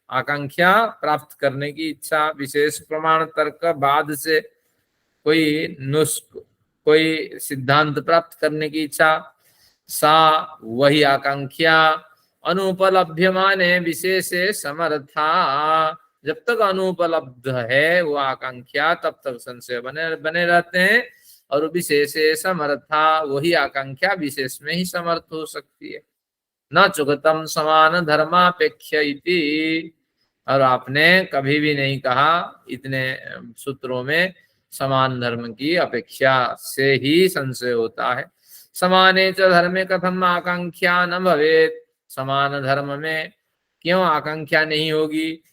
आकांक्षा प्राप्त करने की इच्छा, विशेष प्रमाण तर्क बाद से कोई नुस्ख, कोई सिद्धांत प्राप्त करने की इच्छा, सा वही आकांक्षा अनुपलभ्यमाने विशेषे समर्था, जब तक अनुपलब्ध है वो आकांक्षा तब तक संशय बने रहते हैं। और विशेषे समर्था, वही आकांक्षा विशेष में ही समर्थ हो सकती है। न चुगतम समान धर्मापेक्ष इति, और आपने कभी भी नहीं कहा इतने सूत्रों में समान धर्म की अपेक्षा से ही संशय होता है। समाने च धर्मे कथम आकांक्षा न भवेत्, समान धर्म में क्यों आकांक्षा नहीं होगी।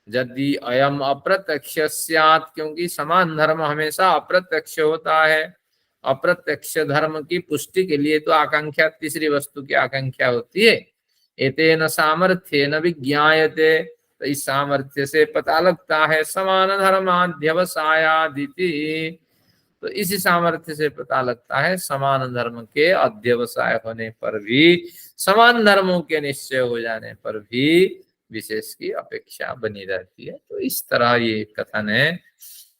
यदि अयम अप्रत्यक्ष स्यात्, क्योंकि समान धर्म हमेशा अप्रत्यक्ष होता है। अप्रत्यक्ष धर्म की पुष्टि के लिए तो आकांक्षा तीसरी वस्तु की आकांक्षा होती है। एतेन सामर्थ्येन विज्ञायते, तो इस सामर्थ्य से पता लगता है समान धर्माध्यवसायादिति, तो इसी सामर्थ्य से पता लगता है समान धर्म के अध्यवसाय होने पर भी, समान धर्मों के निश्चय हो जाने पर भी विशेष की अपेक्षा बनी रहती है। तो इस तरह ये कथन है।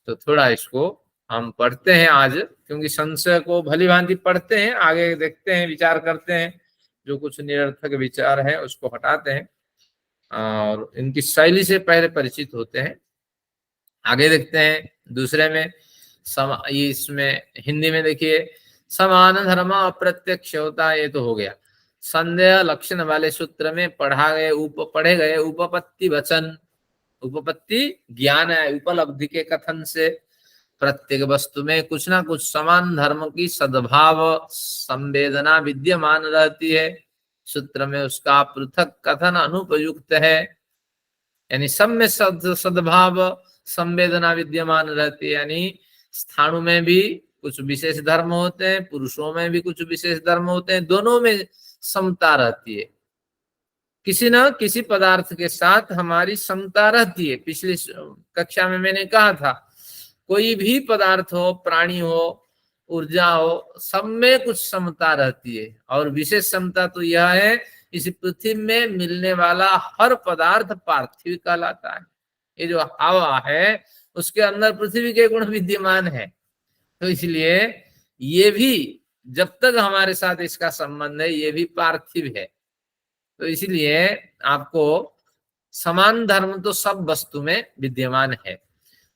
तो थोड़ा इसको हम पढ़ते हैं आज, क्योंकि संशय को भली भांति पढ़ते हैं, आगे देखते हैं, विचार करते हैं, जो कुछ निरर्थक विचार है उसको हटाते हैं और इनकी शैली से पहले परिचित होते हैं। आगे देखते हैं दूसरे में, इसमें हिंदी में देखिए, समान धर्म अप्रत्यक्ष होता है, ये तो हो गया। संदेह लक्षण वाले सूत्र में पढ़े गए उपपत्ति वचन, उपपत्ति ज्ञान है, उपलब्धि के कथन से प्रत्येक वस्तु में कुछ ना कुछ समान धर्म की सद्भाव संवेदना विद्यमान रहती है। सूत्र में उसका पृथक कथन अनुपयुक्त है, यानी सब में सद्भाव संवेदना विद्यमान रहती है। यानी स्थाणु में भी कुछ विशेष धर्म होते हैं, पुरुषों में भी कुछ विशेष धर्म होते हैं, दोनों में समता रहती है। किसी न किसी पदार्थ के साथ हमारी समता रहती है। पिछली कक्षा में मैंने कहा था, कोई भी पदार्थ हो, प्राणी हो, ऊर्जा हो, सब में कुछ समता रहती है। और विशेष समता तो यह है, इस पृथ्वी में मिलने वाला हर पदार्थ पार्थिव कहलाता है। ये जो हवा है उसके अंदर पृथ्वी के गुण विद्यमान है, तो इसलिए ये भी जब तक हमारे साथ इसका संबंध है ये भी पार्थिव है। तो इसलिए आपको समान धर्म तो सब वस्तु में विद्यमान है।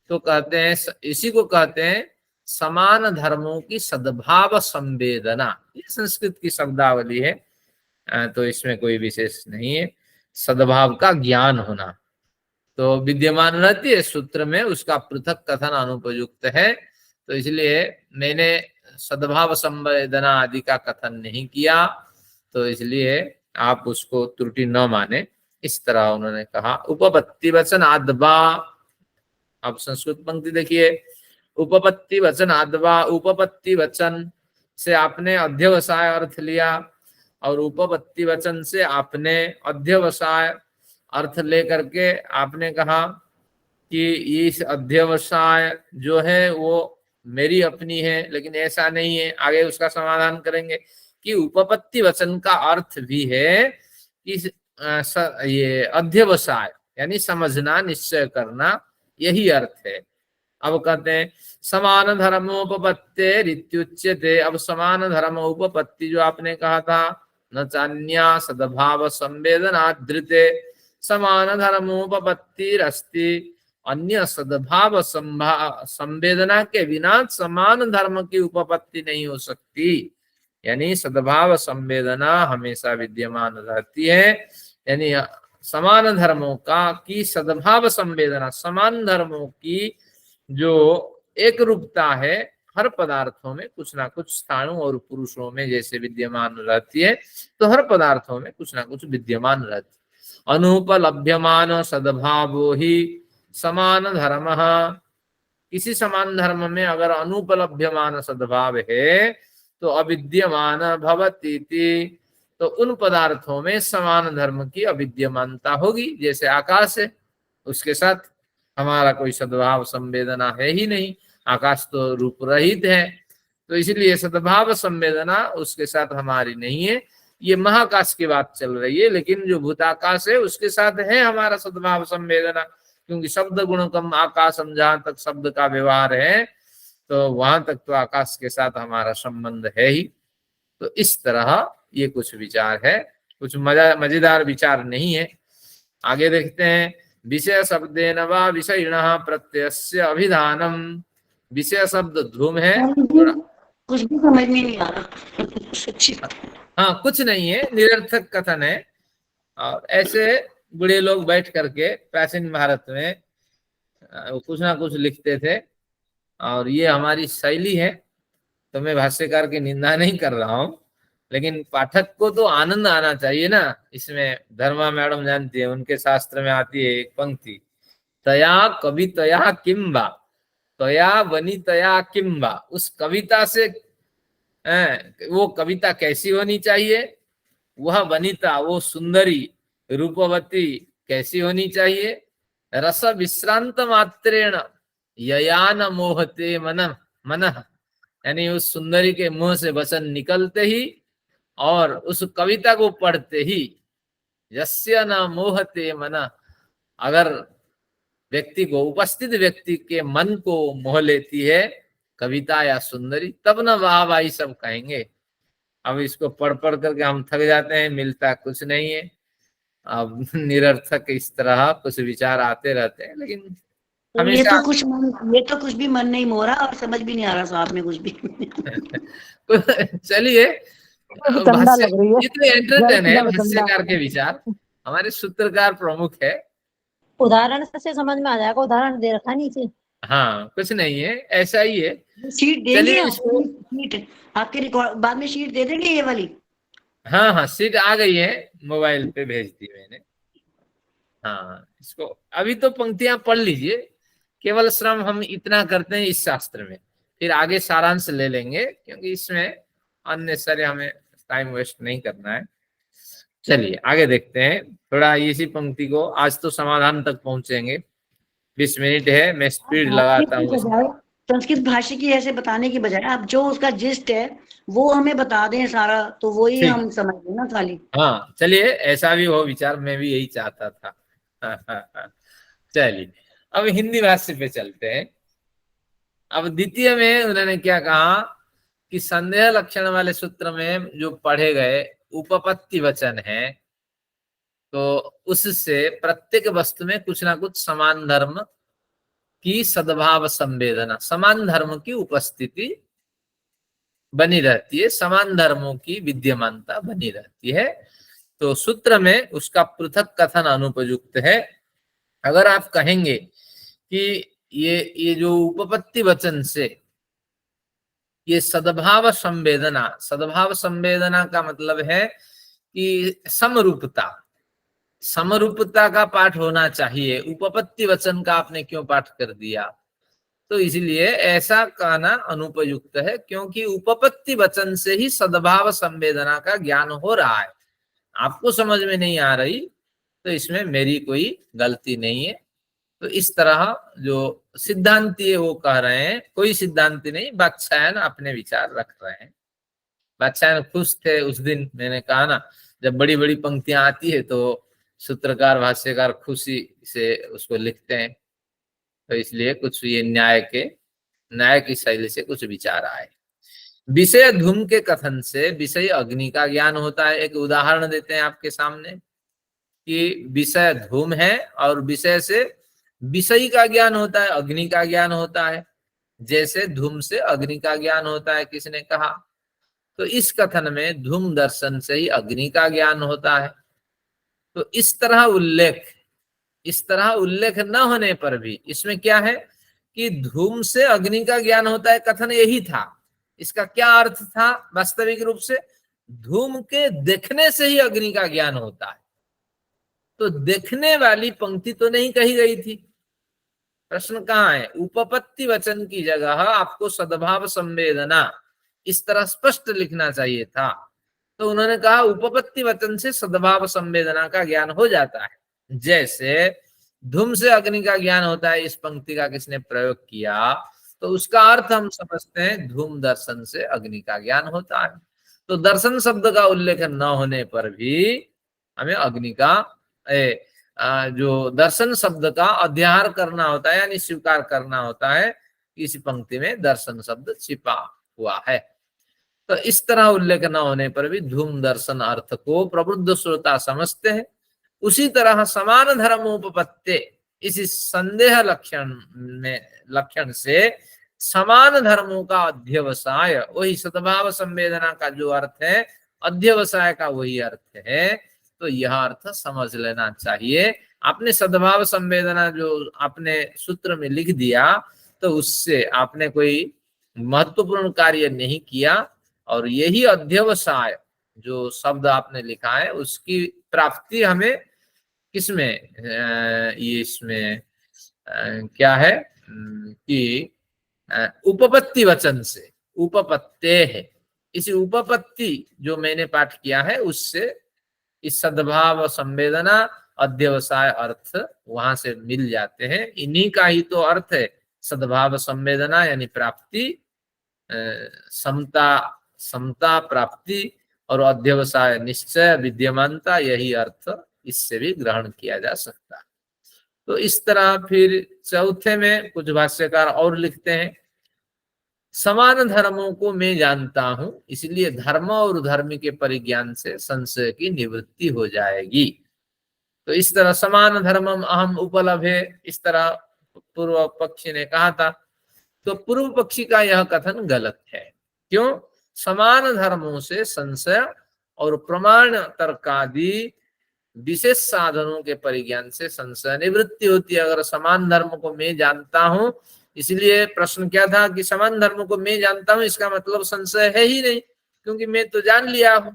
तो कहते हैं, इसी को कहते हैं समान धर्मों की सद्भाव संवेदना। ये संस्कृत की शब्दावली है, तो इसमें कोई विशेष नहीं है। सद्भाव का ज्ञान होना तो विद्यमान रहती है सूत्र में, उसका पृथक कथन अनुपयुक्त है। तो इसलिए मैंने सद्भाव संवेदना आदि का कथन नहीं किया, तो इसलिए आप उसको त्रुटि न माने, इस तरह उन्होंने कहा। उपपत्ति वचन आद्वा, अब संस्कृत पंक्ति देखिए, उपपत्ति वचन आद्वा, उपपत्ति वचन से आपने अध्यवसाय अर्थ लिया और उपपत्ति वचन से आपने अध्यवसाय अर्थ लेकर के आपने कहा कि इस अध्यवसाय जो है वो मेरी अपनी है, लेकिन ऐसा नहीं है। आगे उसका समाधान करेंगे कि उपपत्ति वचन का अर्थ भी है कि ये अध्यवसाय यानी समझना, निश्चय करना, यही अर्थ है। अब कहते हैं समान धर्मोपपत्ते रित्युच्यते। अब समान धर्म उपपत्ति जो आपने कहा था, न चान्या सद्भाव संवेदना धृते समान धर्मोपपत्तिरस्ति। अन्य सद्भाव संवेदना के बिना समान धर्म की उपपत्ति नहीं हो सकती। यानी सद्भाव संवेदना हमेशा विद्यमान रहती है। यानी समान धर्मों का की सद्भाव संवेदना, समान धर्मों की जो एक रूपता है हर पदार्थों में कुछ ना कुछ स्थानों और पुरुषों में जैसे विद्यमान रहती है, तो हर पदार्थों में कुछ ना कुछ विद्यमान रहती है। अनुपलभ्यमान सद्भावो ही समान धर्म। किसी समान धर्म में अगर अनुपलभ्यमान सद्भाव है तो अविद्यमान भवति, तो उन पदार्थों में समान धर्म की अविद्यमानता होगी। जैसे आकाश है, उसके साथ हमारा कोई सद्भाव संवेदना है ही नहीं, आकाश तो रूप रहित है, तो इसलिए सद्भाव संवेदना उसके साथ हमारी नहीं है। ये महाकाश की बात चल रही है, लेकिन जो भूताकाश है उसके साथ है हमारा सद्भाव संवेदना, क्योंकि शब्द गुण कम आकाशम, जहां तक शब्द का व्यवहार है तो वहां तक तो आकाश के साथ हमारा संबंध है ही। तो इस तरह ये कुछ विचार है, कुछ मजेदार विचार नहीं है। आगे देखते हैं विषय शब्देन वा विषयिणः प्रत्ययस्य अभिधानम। विषय शब्द ध्रुव है, कुछ भी समझ में नहीं आ रहा सच्ची। हाँ कुछ नहीं है, निरर्थक कथन है। और ऐसे बूढ़े लोग बैठ करके प्राचीन भारत में कुछ ना कुछ लिखते थे, और ये हमारी शैली है। तो मैं भाष्यकार की निंदा नहीं कर रहा हूँ, लेकिन पाठक को तो आनंद आना चाहिए ना। इसमें धर्मा मैडम जानती है, उनके शास्त्र में आती है एक पंक्ति, तया कवितया किम्बा, तया वनितया किम्बा। उस कविता से वो कविता कैसी होनी चाहिए, वह वनिता, वो सुंदरी रूपवती कैसी होनी चाहिए। रस विश्रांत मात्रेण ययान मोहते मन, यानी उस सुंदरी के मुंह से वचन निकलते ही और उस कविता को पढ़ते ही यस्य न मोहते मन, अगर व्यक्ति को, उपस्थित व्यक्ति के मन को मोह लेती है कविता या सुंदरी, तब न वाह वाही सब कहेंगे। अब इसको पढ़ पढ़ करके हम थक जाते हैं, मिलता कुछ नहीं है। अब निरर्थक इस तरह कुछ विचार आते रहते हैं, लेकिन ये तो कुछ भी मन नहीं मोह रहा और समझ भी नहीं आ रहा साहब में कुछ भी। चलिए, ये तो एंटरटेन है भाष्यकार के विचार, हमारे सूत्रकार प्रमुख है। उदाहरण से समझ में आ जाएगा, उदाहरण दे रखा नीचे। हाँ कुछ नहीं है, ऐसा ही है। शीट देंगे शीट आपके रिकॉर्ड बाद में, शीट दे देंगे ये वाली। हाँ हाँ शीट आ गई है, मोबाइल पे भेज दी मैंने। हाँ इसको अभी तो पंक्तियां पढ़ लीजिए, केवल श्रम हम इतना करते हैं इस शास्त्र में, फिर आगे सारांश ले लेंगे, क्योंकि इसमें अन्य सारे हमें टाइम वेस्ट नहीं करना है। चलिए आगे देखते हैं, थोड़ा इसी पंक्ति को, आज तो समाधान तक पहुंचेंगे। 20 मिनट है, मैं स्पीड लगाता हूँ। संस्कृत भाषा की ऐसे बताने की बजाय आप जो उसका जिस्ट है वो हमें बता दें सारा, तो वही हम समझ लें ना खाली। हाँ चलिए, ऐसा भी हो विचार, मैं भी यही चाहता था। चलिए अब हिंदी भाषा पे चलते हैं। अब द्वितीय में उन्होंने क्या कहा कि संदेह लक्षण वाले सूत्र में जो पढ़े गए उपपत्ति वचन है, तो उससे प्रत्येक वस्तु में कुछ ना कुछ समान धर्म की सद्भाव संवेदना, समान धर्म की उपस्थिति बनी रहती है, समान धर्मों की विद्यमानता बनी रहती है। तो सूत्र में उसका पृथक कथन अनुपयुक्त है। अगर आप कहेंगे कि ये जो उपपत्ति वचन से ये सद्भाव संवेदना, सद्भाव संवेदना का मतलब है कि समरूपता, समरूपता का पाठ होना चाहिए, उपपत्ति वचन का आपने क्यों पाठ कर दिया? तो इसलिए ऐसा कहना अनुपयुक्त है, क्योंकि उपपत्ति वचन से ही सद्भाव संवेदना का ज्ञान हो रहा है। आपको समझ में नहीं आ रही तो इसमें मेरी कोई गलती नहीं है। तो इस तरह जो सिद्धांती है वो कह रहे हैं, कोई सिद्धांती नहीं, वात्स्यायन अपने विचार रख रहे हैं। वात्स्यायन खुश थे उस दिन, मैंने कहा ना, जब बड़ी बड़ी पंक्तियां आती है तो सूत्रकार भाष्यकार खुशी से उसको लिखते हैं। तो इसलिए कुछ ये न्याय की शैली से कुछ विचार आए। विषय धूम के कथन से विषय अग्नि का ज्ञान होता है। एक उदाहरण देते हैं आपके सामने कि विषय धूम है और विषय से विषय का ज्ञान होता है, अग्नि का ज्ञान होता है, जैसे धूम से अग्नि का ज्ञान होता है, किसने कहा। तो इस कथन में धूम दर्शन से ही अग्नि का ज्ञान होता है। तो इस तरह उल्लेख न होने पर भी इसमें क्या है कि धूम से अग्नि का ज्ञान होता है, कथन यही था। इसका क्या अर्थ था वास्तविक रूप से? धूम के देखने से ही अग्नि का ज्ञान होता है। तो देखने वाली पंक्ति तो नहीं कही गई थी। प्रश्न कहाँ है? उपपत्ति वचन की जगह आपको सद्भाव संवेदना इस तरह स्पष्ट लिखना चाहिए था। तो उन्होंने कहा उपपत्ति वचन से सद्भाव संवेदना का ज्ञान हो जाता है। जैसे धूम से अग्नि का ज्ञान होता है, इस पंक्ति का किसने प्रयोग किया, तो उसका अर्थ हम समझते हैं धूम दर्शन से अग्नि का ज्ञान होता है। तो दर्शन शब्द का उल्लेख न होने पर भी हमें अग्नि का जो दर्शन शब्द का अध्याहार करना होता है, यानी स्वीकार करना होता है कि इस पंक्ति में दर्शन शब्द छिपा हुआ है। तो इस तरह उल्लेख न होने पर भी धूम दर्शन अर्थ को प्रबुद्ध श्रोता समझते हैं। उसी तरह समान धर्मोपपत्ति, इसी संदेह लक्षण से समान धर्मों का अध्यवसाय, वही सद्भाव संवेदना का जो अर्थ है, अध्यवसाय का वही अर्थ है। तो यह अर्थ समझ लेना चाहिए। आपने सद्भाव संवेदना जो आपने सूत्र में लिख दिया, तो उससे आपने कोई महत्वपूर्ण कार्य नहीं किया। और यही अध्यवसाय जो शब्द आपने लिखा है, उसकी प्राप्ति हमें किसमें, ये इसमें क्या है कि उपपत्ति वचन से, उपपत्ते है, इसी उपपत्ति जो मैंने पाठ किया है उससे इस सद्भाव संवेदना अध्यवसाय अर्थ वहां से मिल जाते हैं। इन्हीं का ही तो अर्थ है सद्भाव संवेदना, यानी प्राप्ति, समता प्राप्ति, और अध्यवसाय निश्चय विद्यमानता, यही अर्थ इससे भी ग्रहण किया जा सकता है। तो इस तरह फिर चौथे में कुछ भाष्यकार और लिखते हैं, समान धर्मों को मैं जानता हूं, इसलिए धर्म और धर्म के परिज्ञान से संशय की निवृत्ति हो जाएगी। तो इस तरह समान धर्मम अहम उपलभे, इस तरह पूर्व पक्षी ने कहा था। तो पूर्व पक्षी का यह कथन गलत है। क्यों? समान धर्मों से संशय और प्रमाण तर्कादि विशेष साधनों के परिज्ञान से संशय निवृत्ति होती है। अगर समान धर्म को मैं जानता हूं, इसलिए प्रश्न क्या था कि समान धर्म को मैं जानता हूं, इसका मतलब संशय है ही नहीं, क्योंकि मैं तो जान लिया हूं।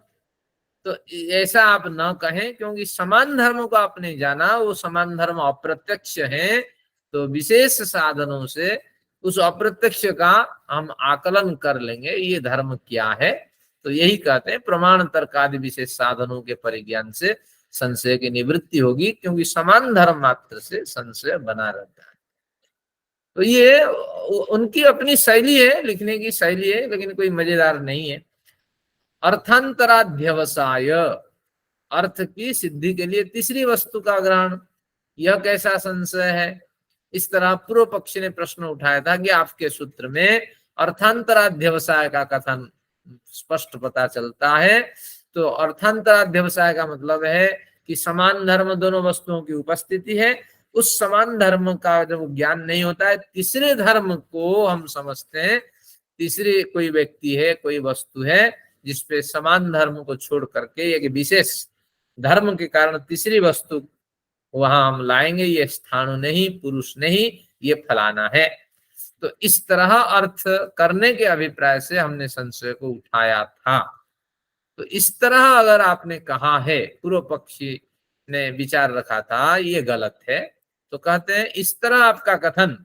तो ऐसा आप न कहें, क्योंकि समान धर्म को आपने जाना, वो समान धर्म अप्रत्यक्ष है। तो विशेष साधनों से उस अप्रत्यक्ष का हम आकलन कर लेंगे, ये धर्म क्या है। तो यही कहते हैं प्रमाण तर्क आदि विशेष साधनों के परिज्ञान से संशय की निवृत्ति होगी, क्योंकि समान धर्म मात्र से संशय बना रहता है। तो ये उनकी अपनी शैली है, लिखने की शैली है, लेकिन कोई मजेदार नहीं है। अर्थांतराध्यवसाय, अर्थ की सिद्धि के लिए तीसरी वस्तु का ग्रहण, यह कैसा संशय है? इस तरह पूर्व पक्ष ने प्रश्न उठाया था कि आपके सूत्र में अर्थांतराध्यवसाय का कथन स्पष्ट पता चलता है। तो अर्थांतराध्यवसाय का मतलब है कि समान धर्म दोनों वस्तुओं की उपस्थिति है, उस समान धर्म का जब ज्ञान नहीं होता है, तीसरे धर्म को हम समझते हैं, तीसरे कोई व्यक्ति है, कोई वस्तु है जिसपे समान धर्म को छोड़ करके एक विशेष धर्म के कारण तीसरी वस्तु वहां हम लाएंगे, ये स्थाणु नहीं, पुरुष नहीं, ये फलाना है। तो इस तरह अर्थ करने के अभिप्राय से हमने संशय को उठाया था। तो इस तरह अगर आपने कहा है, पूर्व पक्षी ने विचार रखा था, ये गलत है, तो कहते हैं इस तरह आपका कथन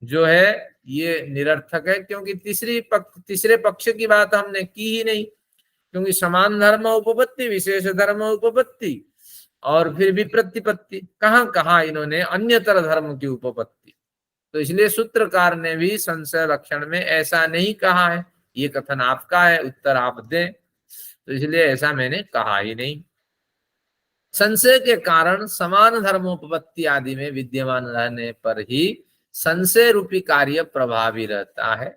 जो है ये निरर्थक है, क्योंकि तीसरे पक्ष की बात हमने की ही नहीं। क्योंकि समान धर्म उपपत्ति, विशेष धर्म उपपत्ति और फिर विप्रतिपत्ति, कहाँ कहाँ इन्होंने अन्यतर धर्म की उपपत्ति। तो इसलिए सूत्रकार ने भी संशय लक्षण में ऐसा नहीं कहा है। ये कथन आपका है, उत्तर आप दें, तो इसलिए ऐसा मैंने कहा ही नहीं। संशय के कारण समान धर्मोपपत्ति आदि में विद्यमान रहने पर ही संशय रूपी कार्य प्रभावी रहता है।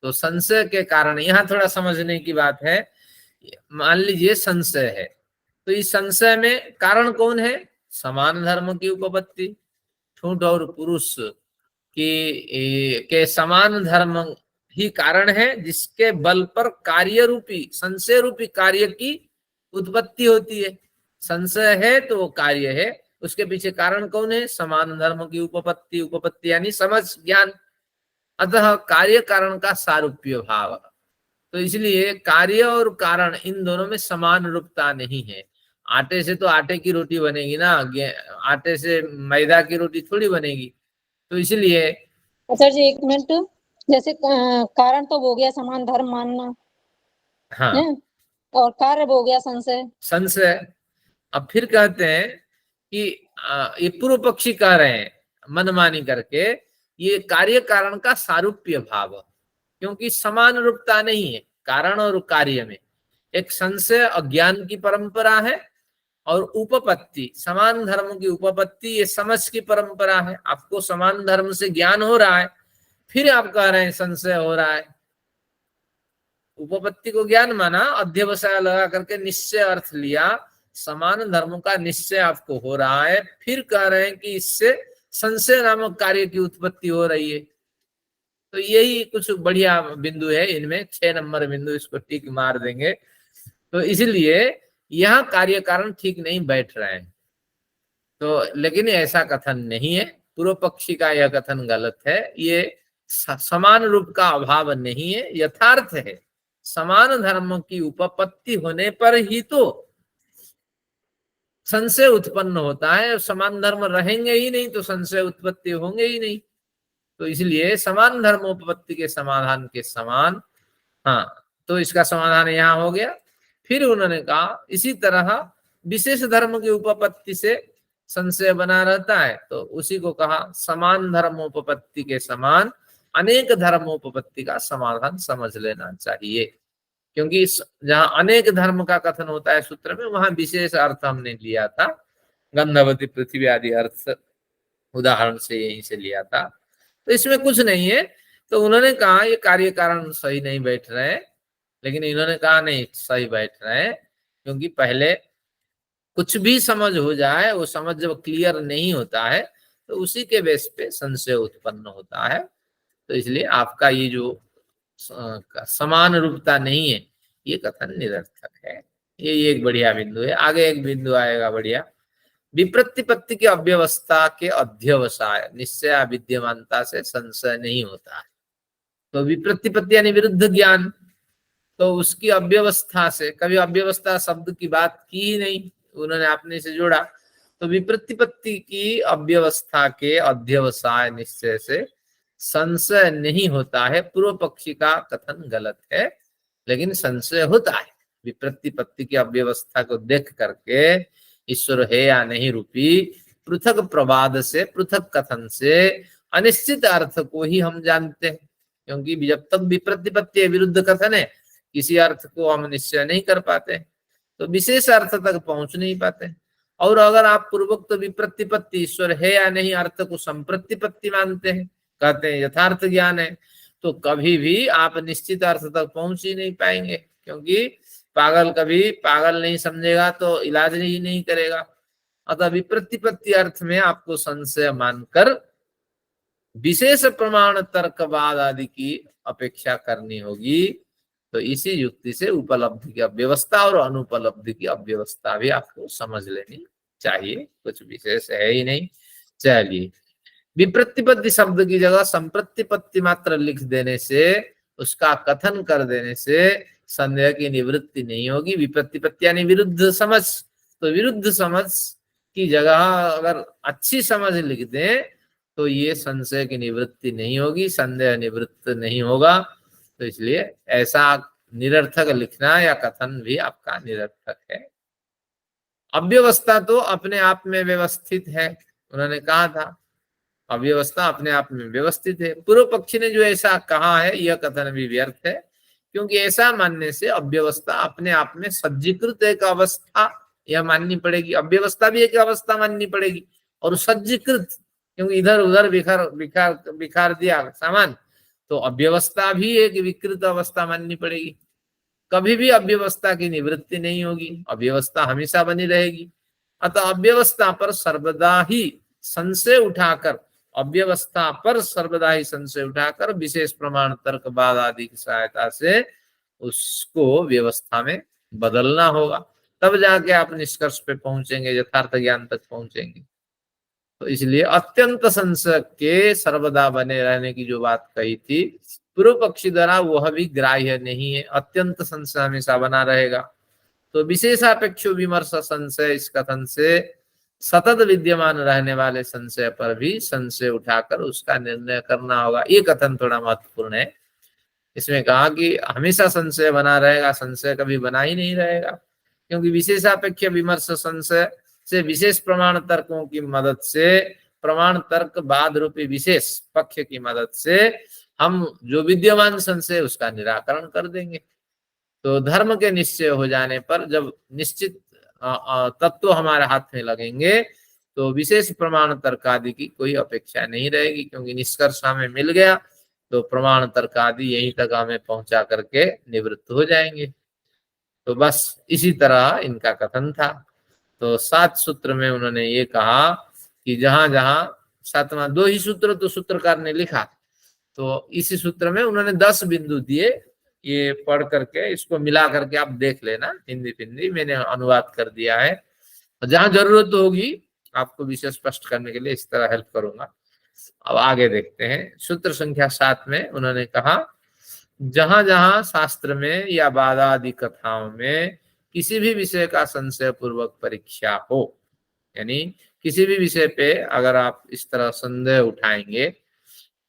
तो संशय के कारण, यहां थोड़ा समझने की बात है, मान लीजिए संशय है, तो इस संशय में कारण कौन है? समान धर्म की उपपत्ति। ठूंठ और पुरुष के समान धर्म ही कारण है, जिसके बल पर कार्य रूपी, संशय रूपी कार्य की उत्पत्ति होती है। संशय है तो वो कार्य है, उसके पीछे कारण कौन है? समान धर्म की उपपत्ति। उपपत्ति यानी समझ, ज्ञान। अतः कार्य कारण का सारूप्य भाव। तो इसलिए कार्य और कारण इन दोनों में समान रूपता नहीं है। आटे से तो आटे की रोटी बनेगी ना, आटे से मैदा की रोटी थोड़ी बनेगी। तो इसलिए सर जी एक मिनट, जैसे कारण तो हो गया समान धर्म मानना, हाँ, है, और कार्य हो गया संशय। संशय। अब फिर कहते हैं कि ये पूर्व पक्षी कह रहे हैं मनमानी करके, ये कार्य कारण का सारूप्य भाव, क्योंकि समान रूपता नहीं है कारण और कार्य में। एक संशय अज्ञान की परंपरा है, और उपपत्ति, समान धर्म की उपपत्ति, ये समझ की परंपरा है। आपको समान धर्म से ज्ञान हो रहा है, फिर आप कह रहे हैं संशय हो रहा है। उपपत्ति को ज्ञान माना, अध्यवसाय लगा करके निश्चय अर्थ लिया, समान धर्म का निश्चय आपको हो रहा है, फिर कह रहे हैं कि इससे संशय नामक कार्य की उत्पत्ति हो रही है। तो यही कुछ बढ़िया बिंदु है इनमें, 6 नंबर बिंदु, इसको टिक मार देंगे। तो इसलिए यहाँ कार्य कारण ठीक नहीं बैठ रहे हैं। तो लेकिन ऐसा कथन नहीं है, पूर्व पक्षी का यह कथन गलत है। ये समान रूप का अभाव नहीं है, यथार्थ है। समान धर्म की उपपत्ति होने पर ही तो संशय उत्पन्न होता है। समान धर्म रहेंगे ही नहीं तो संशय उत्पत्ति होंगे ही नहीं। तो इसलिए समान धर्मोपपत्ति के समाधान के समान, हाँ, तो इसका समाधान यहाँ हो गया। फिर उन्होंने कहा इसी तरह विशेष धर्म की उपपत्ति से संशय बना रहता है, तो उसी को कहा समान धर्मोपपत्ति के समान अनेक धर्मोपपत्ति का समाधान समझ लेना चाहिए। क्योंकि जहां अनेक धर्म का कथन होता है सूत्र में, वहां विशेष अर्थ हमने लिया था, गंधवती पृथ्वी आदि अर्थ उदाहरण से यहीं से लिया था। तो इसमें कुछ नहीं है। तो उन्होंने कहा ये कार्य कारण सही नहीं बैठ रहे हैं, लेकिन इन्होंने कहा नहीं, सही बैठ रहे हैं। क्योंकि पहले कुछ भी समझ हो जाए, वो समझ जब क्लियर नहीं होता है तो उसी के बेस पे संशय उत्पन्न होता है। तो इसलिए आपका ये जो समान रूपता नहीं है, ये कथन निरर्थक है। ये एक बढ़िया बिंदु है। आगे एक बिंदु आएगा बढ़िया, विप्रतिपत्ति की अव्यवस्था के अध्यवसाय निश्चय विद्यमानता से संशय नहीं होता है। तो विप्रतिपत्ति यानी विरुद्ध ज्ञान, तो उसकी अव्यवस्था से, कभी अव्यवस्था शब्द की बात की ही नहीं, उन्होंने आपने से जोड़ा। तो विप्रतिपत्ति की अव्यवस्था के अध्यवसाय निश्चय से संशय नहीं होता है। पूर्व पक्षी का कथन गलत है, लेकिन संशय होता है। विप्रतिपत्ति की अव्यवस्था को देख करके ईश्वर है या नहीं रूपी पृथक प्रवाद से, पृथक कथन से अनिश्चित अर्थ को ही हम जानते हैं। क्योंकि जब तक विप्रतिपत्ति विरुद्ध कथन है, किसी अर्थ को हम निश्चय नहीं कर पाते, तो विशेष अर्थ तक पहुंच नहीं पाते। और अगर आप पूर्वोक्त विप्रतिपत्ति ईश्वर है या नहीं अर्थ को संप्रतिपत्ति मानते हैं, कहते हैं यथार्थ ज्ञान है, तो कभी भी आप निश्चित अर्थ तक पहुंच ही नहीं पाएंगे। क्योंकि पागल कभी पागल नहीं समझेगा तो इलाज ही नहीं करेगा। अतः विप्रतिपत्ति अर्थ में आपको संशय मानकर विशेष प्रमाण तर्कवाद आदि की अपेक्षा करनी होगी। तो इसी युक्ति से उपलब्धि की अव्यवस्था और अनुपलब्धि की अव्यवस्था भी आपको समझ लेनी चाहिए, कुछ विशेष है ही नहीं। चलिए, विप्रतिपत्ति शब्द की जगह संप्रतिपत्ति मात्र लिख देने से, उसका कथन कर देने से संदेह की निवृत्ति नहीं होगी। विप्रतिपत्ति यानी विरुद्ध समझ, तो विरुद्ध समझ की जगह अगर अच्छी समझ लिख दें तो ये संशय की निवृत्ति नहीं होगी, संदेह निवृत्त नहीं होगा। तो इसलिए ऐसा निरर्थक लिखना या कथन भी आपका निरर्थक है। अव्यवस्था तो अपने आप में व्यवस्थित है, उन्होंने कहा था अव्यवस्था अपने आप में व्यवस्थित है। पूर्व पक्षी ने जो ऐसा कहा है यह कथन भी व्यर्थ है, क्योंकि ऐसा मानने से अव्यवस्था अपने आप में सज्जीकृत एक अवस्था यह माननी पड़ेगी, अव्यवस्था भी एक अवस्था माननी पड़ेगी, और सज्जीकृत क्योंकि इधर उधर बिखार बिखार बिखार दिया सामान, तो अव्यवस्था भी एक विकृत अवस्था माननी पड़ेगी। कभी भी अव्यवस्था की निवृत्ति नहीं होगी, अव्यवस्था हमेशा बनी रहेगी। अतः अव्यवस्था पर सर्वदा ही संशय उठाकर विशेष प्रमाण तर्कवाद आदि की सहायता से उसको व्यवस्था में बदलना होगा, तब जाके आप निष्कर्ष पे पहुंचेंगे, यथार्थ ज्ञान तक पहुंचेंगे। तो इसलिए अत्यंत संशय के सर्वदा बने रहने की जो बात कही थी पूर्व पक्षी द्वारा, वह भी ग्राह्य नहीं है। अत्यंत संशय हमेशा बना रहेगा। तो विशेषापेक्ष विमर्श संशय इस कथन से सतत विद्यमान रहने वाले संशय पर भी संशय उठाकर उसका निर्णय करना होगा। ये कथन थोड़ा महत्वपूर्ण है। इसमें कहा कि हमेशा संशय बना रहेगा, संशय कभी बना ही नहीं रहेगा, क्योंकि विशेषापेक्ष विमर्श संशय से विशेष प्रमाण तर्कों की मदद से, प्रमाण तर्क बाद रूपी विशेष पक्ष की मदद से हम जो विद्यमान संशय उसका निराकरण कर देंगे। तो धर्म के निश्चय हो जाने पर जब निश्चित तत्व हमारे हाथ में लगेंगे तो विशेष प्रमाण तर्क आदि की कोई अपेक्षा नहीं रहेगी, क्योंकि निष्कर्ष हमें मिल गया तो प्रमाण तर्क आदि यहीं तक हमें पहुंचा करके निवृत्त हो जाएंगे। तो बस इसी तरह इनका कथन था। तो 7 सूत्र में उन्होंने ये कहा कि जहां जहां 7वां 2 ही सूत्र तो सूत्रकार ने लिखा, तो इसी सूत्र में उन्होंने 10 बिंदु दिए। ये पढ़ करके इसको मिला करके आप देख लेना, हिंदी हिंदी मैंने अनुवाद कर दिया है। जहां जरूरत होगी आपको विषय स्पष्ट करने के लिए इस तरह हेल्प करूंगा। अब आगे देखते हैं। सूत्र संख्या 7 में उन्होंने कहा, जहां जहां शास्त्र में या वादादि कथाओं में किसी भी विषय का संशय पूर्वक परीक्षा हो, यानी किसी भी विषय पे अगर आप इस तरह संदेह उठाएंगे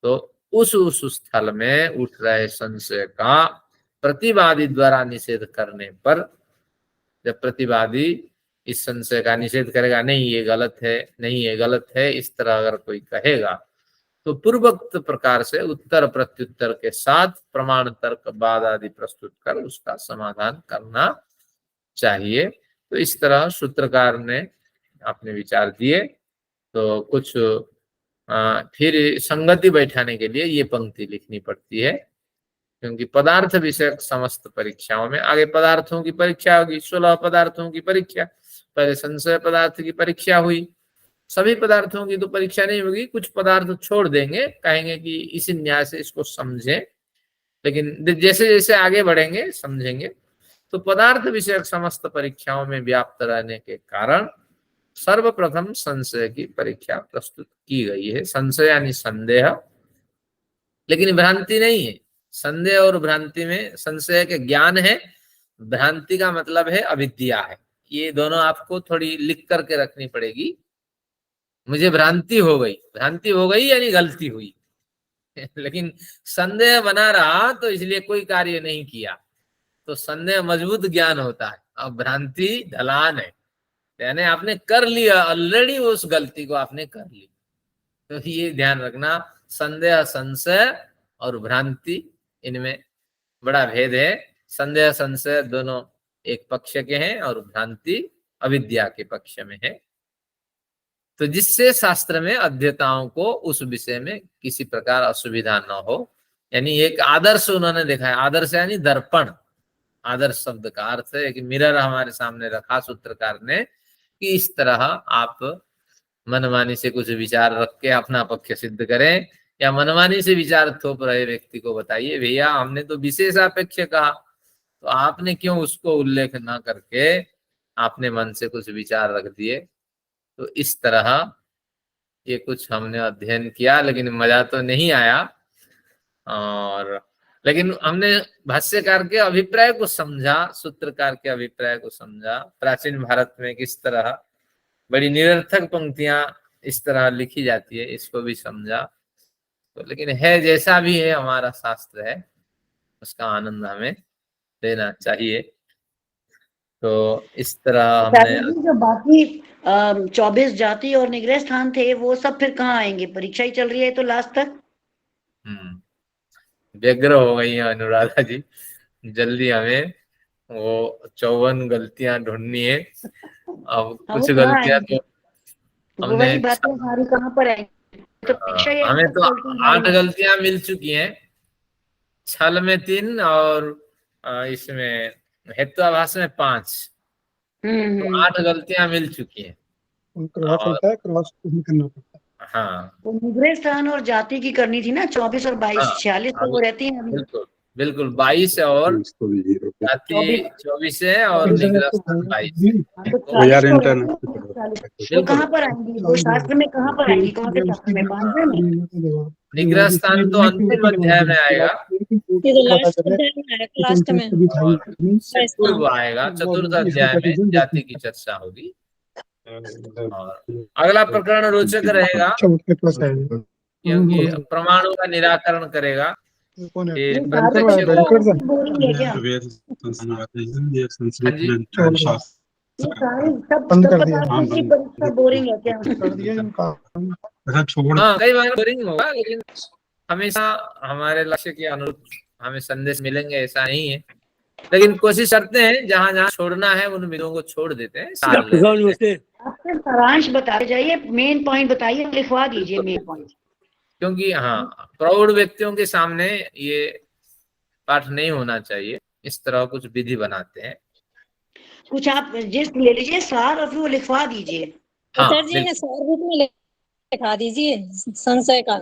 तो उस स्थल में उठ रहे संशय का प्रतिवादी द्वारा निषेध करने पर, जब प्रतिवादी इस संशय का निषेध करेगा, नहीं ये गलत है, नहीं ये गलत है, इस तरह अगर कोई कहेगा, तो पूर्वोक्त प्रकार से उत्तर प्रत्युत्तर के साथ प्रमाण तर्क बाद आदि प्रस्तुत कर उसका समाधान करना चाहिए। तो इस तरह सूत्रकार ने अपने विचार दिए। तो कुछ फिर संगति बैठाने के लिए ये पंक्ति लिखनी पड़ती है, क्योंकि पदार्थ विषयक समस्त परीक्षाओं में आगे पदार्थों की परीक्षा होगी, 16 पदार्थों की परीक्षा। पहले संशय पदार्थ की परीक्षा हुई, सभी पदार्थों की तो परीक्षा नहीं होगी, कुछ पदार्थ छोड़ देंगे, कहेंगे कि इसी न्याय से इसको समझें, लेकिन जैसे जैसे आगे बढ़ेंगे समझेंगे। तो पदार्थ विषयक समस्त परीक्षाओं में व्याप्त रहने के कारण सर्वप्रथम संशय की परीक्षा प्रस्तुत की गई है। संशय यानी संदेह, लेकिन भ्रांति नहीं है। संदेह और भ्रांति में संशय के ज्ञान है, भ्रांति का मतलब है अविद्या है। ये दोनों आपको थोड़ी लिख करके रखनी पड़ेगी। मुझे भ्रांति हो गई यानी गलती हुई लेकिन संदेह बना रहा तो इसलिए कोई कार्य नहीं किया, तो संदेह मजबूत ज्ञान होता है, और भ्रांति ढलान है, यानी आपने कर लिया ऑलरेडी, उस गलती को आपने कर ली। तो ये ध्यान रखना, संदेह संशय और भ्रांति इनमें बड़ा भेद है। संदेह संशय दोनों एक पक्ष के हैं और भ्रांति अविद्या के पक्ष में है। तो जिससे शास्त्र में अध्येताओं को उस विषय में किसी प्रकार असुविधा न हो, यानी एक आदर्श उन्होंने देखा है। आदर्श यानी दर्पण, आदर्श शब्द का अर्थ है कि मिरर हमारे सामने रखा सूत्रकार ने, कि इस तरह आप मनमानी से कुछ विचार रख के अपना पक्ष सिद्ध करें, या मनमानी से विचार थोप रहे व्यक्ति को बताइए, भैया हमने तो विशेषापेक्ष कहा, तो आपने क्यों उसको उल्लेख न करके आपने मन से कुछ विचार रख दिए। तो इस तरह ये कुछ हमने अध्ययन किया, लेकिन मजा तो नहीं आया, और लेकिन हमने भाष्यकार के अभिप्राय को समझा, सूत्रकार के अभिप्राय को समझा। प्राचीन भारत में किस तरह बड़ी निरर्थक पंक्तियां इस तरह लिखी जाती है, इसको भी समझा। तो लेकिन है जैसा भी है, हमारा शास्त्र है, उसका आनंद हमें लेना चाहिए। तो इस तरह हमने शायद जो बाकी 24 जाति और निग्रह स्थान थे वो सब फिर कहाँ आएंगे? परीक्षा ही चल रही है तो लास्ट तक। व्यग्र हो गई हैं अनुराधा जी, जल्दी हमें वो 54 गलतियां ढूंढनी है। अब हाँ, कुछ वो कहाँ गलतियां आएंगी? तो वो हमने वही बातें सारी कहाँ पर आएंगी? तो परीक्षा ही हमें तो चलती है 8 गलतियां मिल चुकी हैं, छल में 3 और इसमें हेत्वाभास में 5, तो 8 गलतियां मिल चुकी हैं। क्रॉस और होता है, क्रॉस नहीं करना पड़ता। हाँ तो निग्रह स्थान और जाति की करनी थी ना, 24 और 22, हाँ 46 तो वो रहती है अभी। बिल्कुल बिल्कुल, 22 और जाति 24 है और निग्रह स्थान 22 है। हाँ, तो तो 40 यार तो इंटरनेट रहती पे है, पढ़ो। 40 वो बिल्कुल कहाँ पर आएंगी? वो शास्त्र में कहाँ पर आएंगी? कौन से शास्त्र में? 5वें में? निग्रह स्थान तो अंतिम अध्याय में आएगा, ये तो लास्ट अध्याय में आएगा, लास्ट में और पूर्व आएगा, चतुर्थ अध्याय में जाति की चर्चा होगी। और अगला प्रकरण रोचक रहेगा क्योंकि प्रमाणों का निराकरण करेगा। फिर नहीं, सारी प्रत्यक्ष परीक्षा को बोरिंग है क्या? हाँ जी, ये सारी सब बंद सब कर दिया। पदार्थों की परीक्षा बोरिंग है क्या? कर दिया इनका। हाँ कई बार बोरिंग होगा, लेकिन हमेशा हमारे लक्ष्य के अनुरूप हमें संदेश मिलेंगे ऐसा नहीं है, लेकिन कोशिश करते हैं जहां जहां छोड़ना है उन बिंदुओं को छोड़ देते हैं, सार ले लेते हैं। आप सिर्फ सारांश बताते जाइए, मेन पॉइंट बताइए, लिखवा दीजिए मेन पॉइंट। क्योंकि हाँ प्रौढ़ व्यक्तियों के सामने ये पाठ नहीं होना चाहिए, इस तरह कुछ विधि बनाते हैं। कुछ आप जिस ले लीजिए सार और फिर वो लिखवा दीजिए। हाँ सर जी ने सार रूप में लिखा दीजिए संशय का।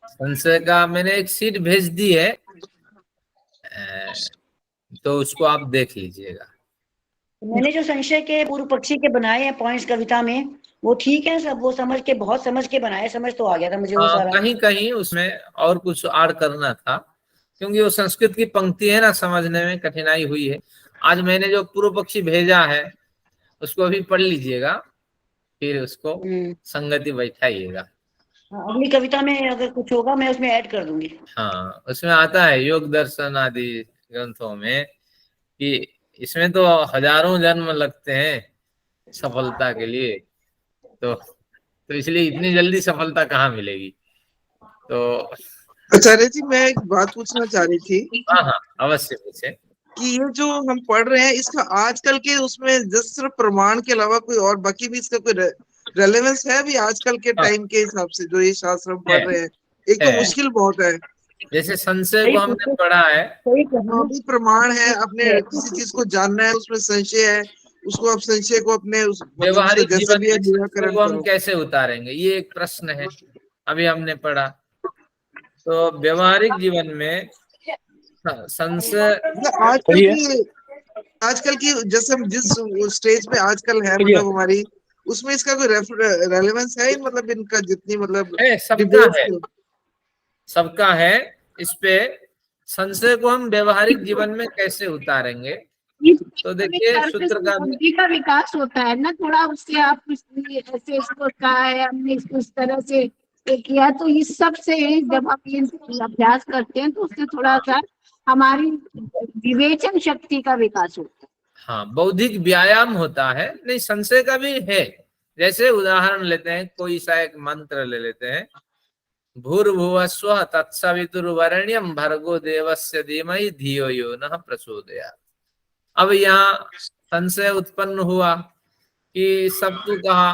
संशय का मैंने एक सीट भेज दी है, तो उसको आप देख लीजिएगा। मैंने जो संशय के पूर्व पक्षी के बनाए हैं पॉइंट्स कविता में, वो ठीक है सब, वो समझ के, बहुत समझ के बनाए, समझ तो आ गया था मुझे वो सारा। कहीं कहीं उसमें और कुछ ऐड करना था, क्योंकि वो संस्कृत की पंक्ति है ना, समझने में कठिनाई हुई है। आज मैंने जो पूर्व पक्षी भेजा है उसको अभी पढ़ लीजिएगा, फिर उसको संगति बैठाइएगा। अगली कविता में अगर कुछ होगा मैं उसमें ऐड कर दूंगी। हाँ उसमें आता है योग दर्शन आदि ग्रंथों में कि इसमें तो हजारों जन्म लगते हैं सफलता के लिए, तो इसलिए इतनी जल्दी सफलता कहाँ मिलेगी। तो आचार्य जी मैं एक बात पूछना चाह रही थी। हाँ हाँ अवश्य पूछे। कि ये जो हम पढ़ रहे हैं इसका आजकल के उसमें जस्ट सिर्फ प्रमाण के अलावा कोई और बाकी भी इसका कोई रेलेवेंस है भी आजकल के टाइम के हिसाब से जो ये शास्त्र हम पढ़ रहे हैं? एक तो मुश्किल बहुत है, जैसे संशय को हमने पढ़ा है, अभी प्रमाण है, अपने किसी चीज को जानना है, उसमें संशय है, उसको आप संशय को अपने व्यवहारिक जैसे जीवन भी है में निराकरण को हम करो। कैसे उतारेंगे, ये एक प्रश्न है, अभी हमने पढ़ा। तो व्यवहारिक जीवन में संशय आजकल की जैसे हम जिस स्टेज पे आजकल है मतलब हमारी, उसमें इसका कोई रेलेवेंस है मतलब इनका जितनी मतलब सबका है इस पे। संशय को हम व्यवहारिक जीवन में कैसे उतारेंगे, तो देखिए सूत्र का बुद्धि का विकास होता है ना थोड़ा, उससे आप ऐसे इसको कहा है, हमने इसको इस तरह से किया, तो इस सब से जब आप ये अभ्यास करते हैं तो उससे थोड़ा सा हमारी विवेचन शक्ति का विकास होता है। हाँ बौद्धिक व्यायाम होता है। नहीं संशय का भी है, जैसे उदाहरण लेते हैं, कोई सा एक मंत्र ले लेते हैं, भूर्भुवस्वः तत्सवितुर्वरेण्यं भर्गो देवस्य धीमहि धियो यो नः प्रचोदयात्। अब यहाँ संशय उत्पन्न हुआ कि सब तो कहा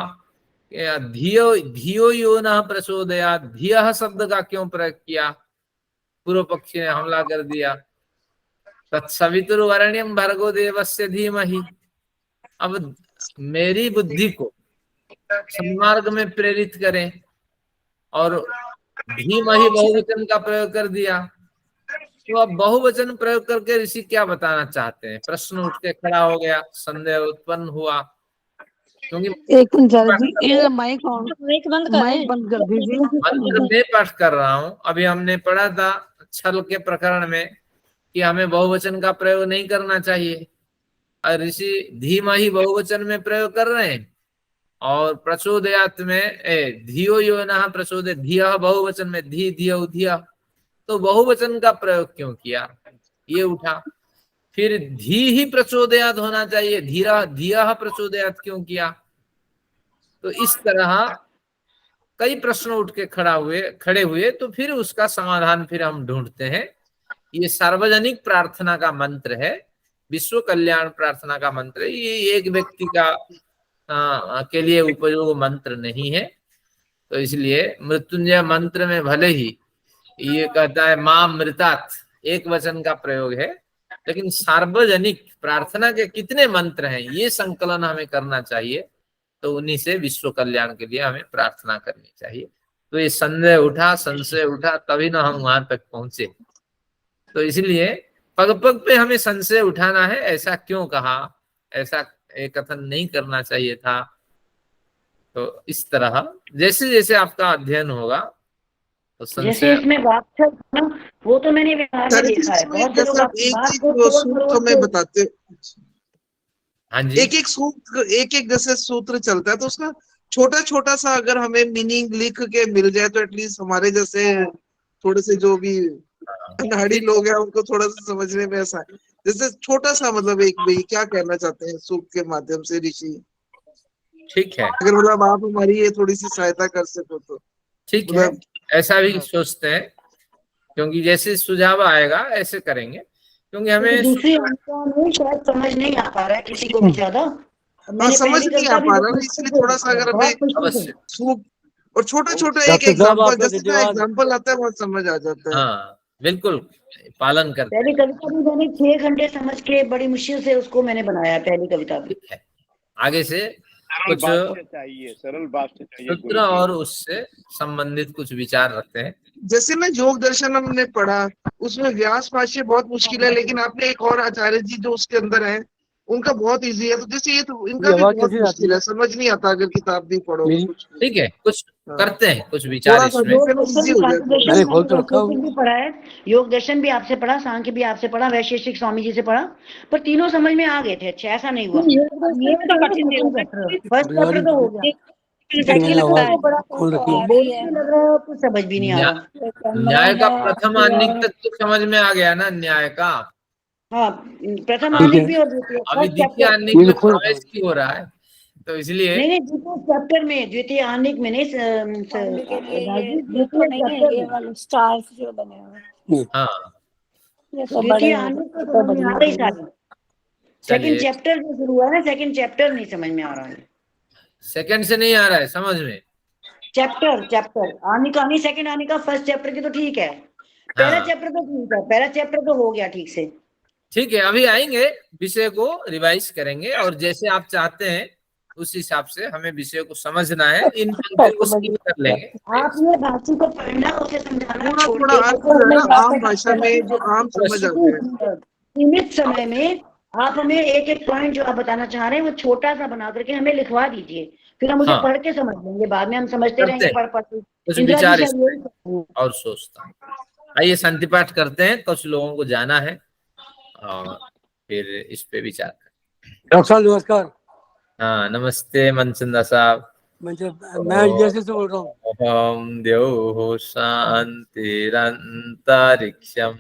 धियो धियो यो नः प्रचोदयात्, धियः शब्द का क्यों प्रयोग किया, पूर्व पक्षी ने हमला कर दिया, तत्सवितुर्वरेण्यं भर्गो देवस्य धीमहि। अब मेरी बुद्धि को सन्मार्ग में प्रेरित करें और धीमहि बहुवचन का प्रयोग कर दिया, तो अब बहुवचन प्रयोग करके ऋषि क्या बताना चाहते हैं, प्रश्न उठ के खड़ा हो गया, संदेह उत्पन्न हुआ। क्योंकि एक मिनट माइक बंद कर दीजिए। मंत्र में पाठ कर रहा हूँ। अभी हमने पढ़ा था छल के प्रकरण में कि हमें बहुवचन का प्रयोग नहीं करना चाहिए, और ऋषि धीमहि बहुवचन में प्रयोग कर रहे हैं, और प्रचोदयात् में धियो यो नः प्रचोदयात्, धियः बहुवचन में धी धियो धिया, तो बहुवचन का प्रयोग क्यों किया, ये उठा। फिर धी ही प्रचोदयात होना चाहिए, धीरा धिया प्रचोदयात क्यों किया? तो इस तरह कई प्रश्न उठ के खड़े हुए, तो फिर उसका समाधान फिर हम ढूंढते हैं। ये सार्वजनिक प्रार्थना का मंत्र है, विश्व कल्याण प्रार्थना का मंत्र है, ये एक व्यक्ति का के लिए उपयोग मंत्र नहीं है। तो इसलिए मृत्युंजय मंत्र में भले ही ये कहता है मां मृतात, एक वचन का प्रयोग है, लेकिन सार्वजनिक प्रार्थना के कितने मंत्र हैं ये संकलन हमें करना चाहिए। तो उन्हीं से विश्व कल्याण के लिए हमें प्रार्थना करनी चाहिए। तो ये संशय उठा तभी ना हम वहां तक पहुंचे। तो इसलिए पग पग पे हमें संशय उठाना है, ऐसा क्यों कहा, ऐसा एक कथन नहीं करना चाहिए था। तो इस तरह जैसे जैसे आपका अध्ययन होगा तो जैसे संशय इसमें वाक्चक ना, वो तो मैंने व्यवहार में देखा है। बहुत से लोग एक बात चीज को वो तोड़ सूत्र मरोड़ में के- बताते, हाँ जी, एक जैसे सूत्र चलता है, तो उसका छोटा छोटा सा अगर हमें मीनिंग लिख के मिल जाए तो एटलीस्ट हमारे जैसे थोड़े से जो भी अनाड़ी लोग हैं उनको थोड़ा सा समझने में ऐसा है। जैसे छोटा सा मतलब एक भाई क्या कहना चाहते हैं सूत्र के माध्यम से ऋषि, ठीक है, अगर मतलब आप हमारी ये थोड़ी सी सहायता कर सको तो। ठीक है, ऐसा भी सोचते हैं, क्योंकि जैसे सुझाव आएगा ऐसे करेंगे, क्योंकि हमें दूसरी अंकों में शायद समझ नहीं आ पा रहा है किसी को भी ज्यादा। मैंने समझ पहली नहीं कविता आ भी पा बहुत रहा, मुश्किल इसलिए से थोड़ा सा अगर बहुत हमें मुश्किल से। अवश्य, सूप और छोटा छोटा एक डॉक्टर साहब, एग्जाम्पल, आपका जैसे जो धन्यवाद। एग्जाम्पल आता है बहुत समझ आ जाता है। हाँ बिल्कुल पालन करते पहली हैं। कविता भी मैंने 6 घंटे समझ के बड़ी मुश्किल से उसको मैंने बनाया, पहली कविता भी। ठीक है, आगे से सरल कुछ भाष्य चाहिए, सरल भाष्य चाहिए सूत्र गुरु जी। और उससे संबंधित कुछ विचार रखते हैं। जैसे ना योग दर्शन हमने पढ़ा, उसमें व्यास भाष्य बहुत मुश्किल है, लेकिन आपने एक और आचार्य जी जो उसके अंदर है उनका बहुत इजी है। तो जैसे ये तो इनका भी आवाज बहुत कैसी आती मुश्किल है, समझ नहीं आता अगर किताब भी पढ़ो मेरी? कुछ भी। ठीक है, कुछ हाँ। करते हैं, कुछ विचार थोड़ा सा इसमें। योग चलो दर्शन, इजी हो जाए सांख्य दर्शन मैंने मैंने खोल तो रखा वैशेषिक भी पढ़ा है, योग दर्शन भी आपसे पढ़ा, सांख्य भी आपसे पढ़ा, वैशेषिक स्वामी जी से पढ़ा, पर तीनों समझ में आ गए थे। अच्छा ऐसा नहीं हुआ। ये तो कठिन फर्स्ट चैप्टर तो हो गया, सेकंड आवाज तो बड़ा खोल रखी है। बोल भी लग रहा है, कुछ समझ भी नहीं आ रहा। न्याय का प्रथम आनिक तक तो समझ में आ गया ना, न्याय का। हाँ, प्रथम ठीक आनिक है। भी और द्वितीय अभी फर्स्ट द्वितीय चैप्टर। आनिक ये में खोल प्रवेश क्यों हो रहा है, तो इसलिए नहीं द्वितीय चैप्टर में, द्वितीय आनिक में नहीं द्वितीय चैप्टर में। वाले स्टार्स जो बने हुए हाँ ये तो द्वितीय बड़े आनिक तो समझ में आ रही सारी। सेकंड चलिए, चैप्टर जो शुरू हुआ है ना, सेकंड चैप्टर नहीं समझ में आ रहा है। सेकंड से नहीं आ रहा है समझ में। चैप्टर आनिका नहीं, सेकंड आनिका फर्स्ट चैप्टर की तो ठीक है, पहला हाँ चैप्टर तो ठीक है, पहला चैप्टर तो हो गया ठीक से। ठीक है, अभी आएंगे, विषय को रिवाइज करेंगे और जैसे आप चाहते हैं उस हिसाब से हमें विषय को समझना है। इन पंक्तियों को स्किप कर लेंगे। आप ये भाषी को पढ़ना, उसे समझाना, थोड़ा छोड़ थोड़ा के अर्थ जो है ना आम भाषा में जो आम समझ आते हैं। सीमित समय में आप हमें एक एक पॉइंट जो आप बताना चाह रहे हैं वो छोटा सा बना करके हमें लिखवा दीजिए, फिर हम उसे हाँ। पढ़ के समझ लेंगे, बाद में हम समझते करते रहेंगे हैं। पढ़ के। कुछ इंदिरा जी विचार शायद इसमें यही करते हैं। और सोचता हूँ। आइए शांति पाठ करते हैं, कुछ लोगों को जाना है और फिर इस पे विचार करें। डॉक्टर साहब नमस्कार। हाँ नमस्ते मनचंदा साहब। मैं जैसे से बोल रहा हूँ। ओम द्यौः शान्तिरन्तरिक्षं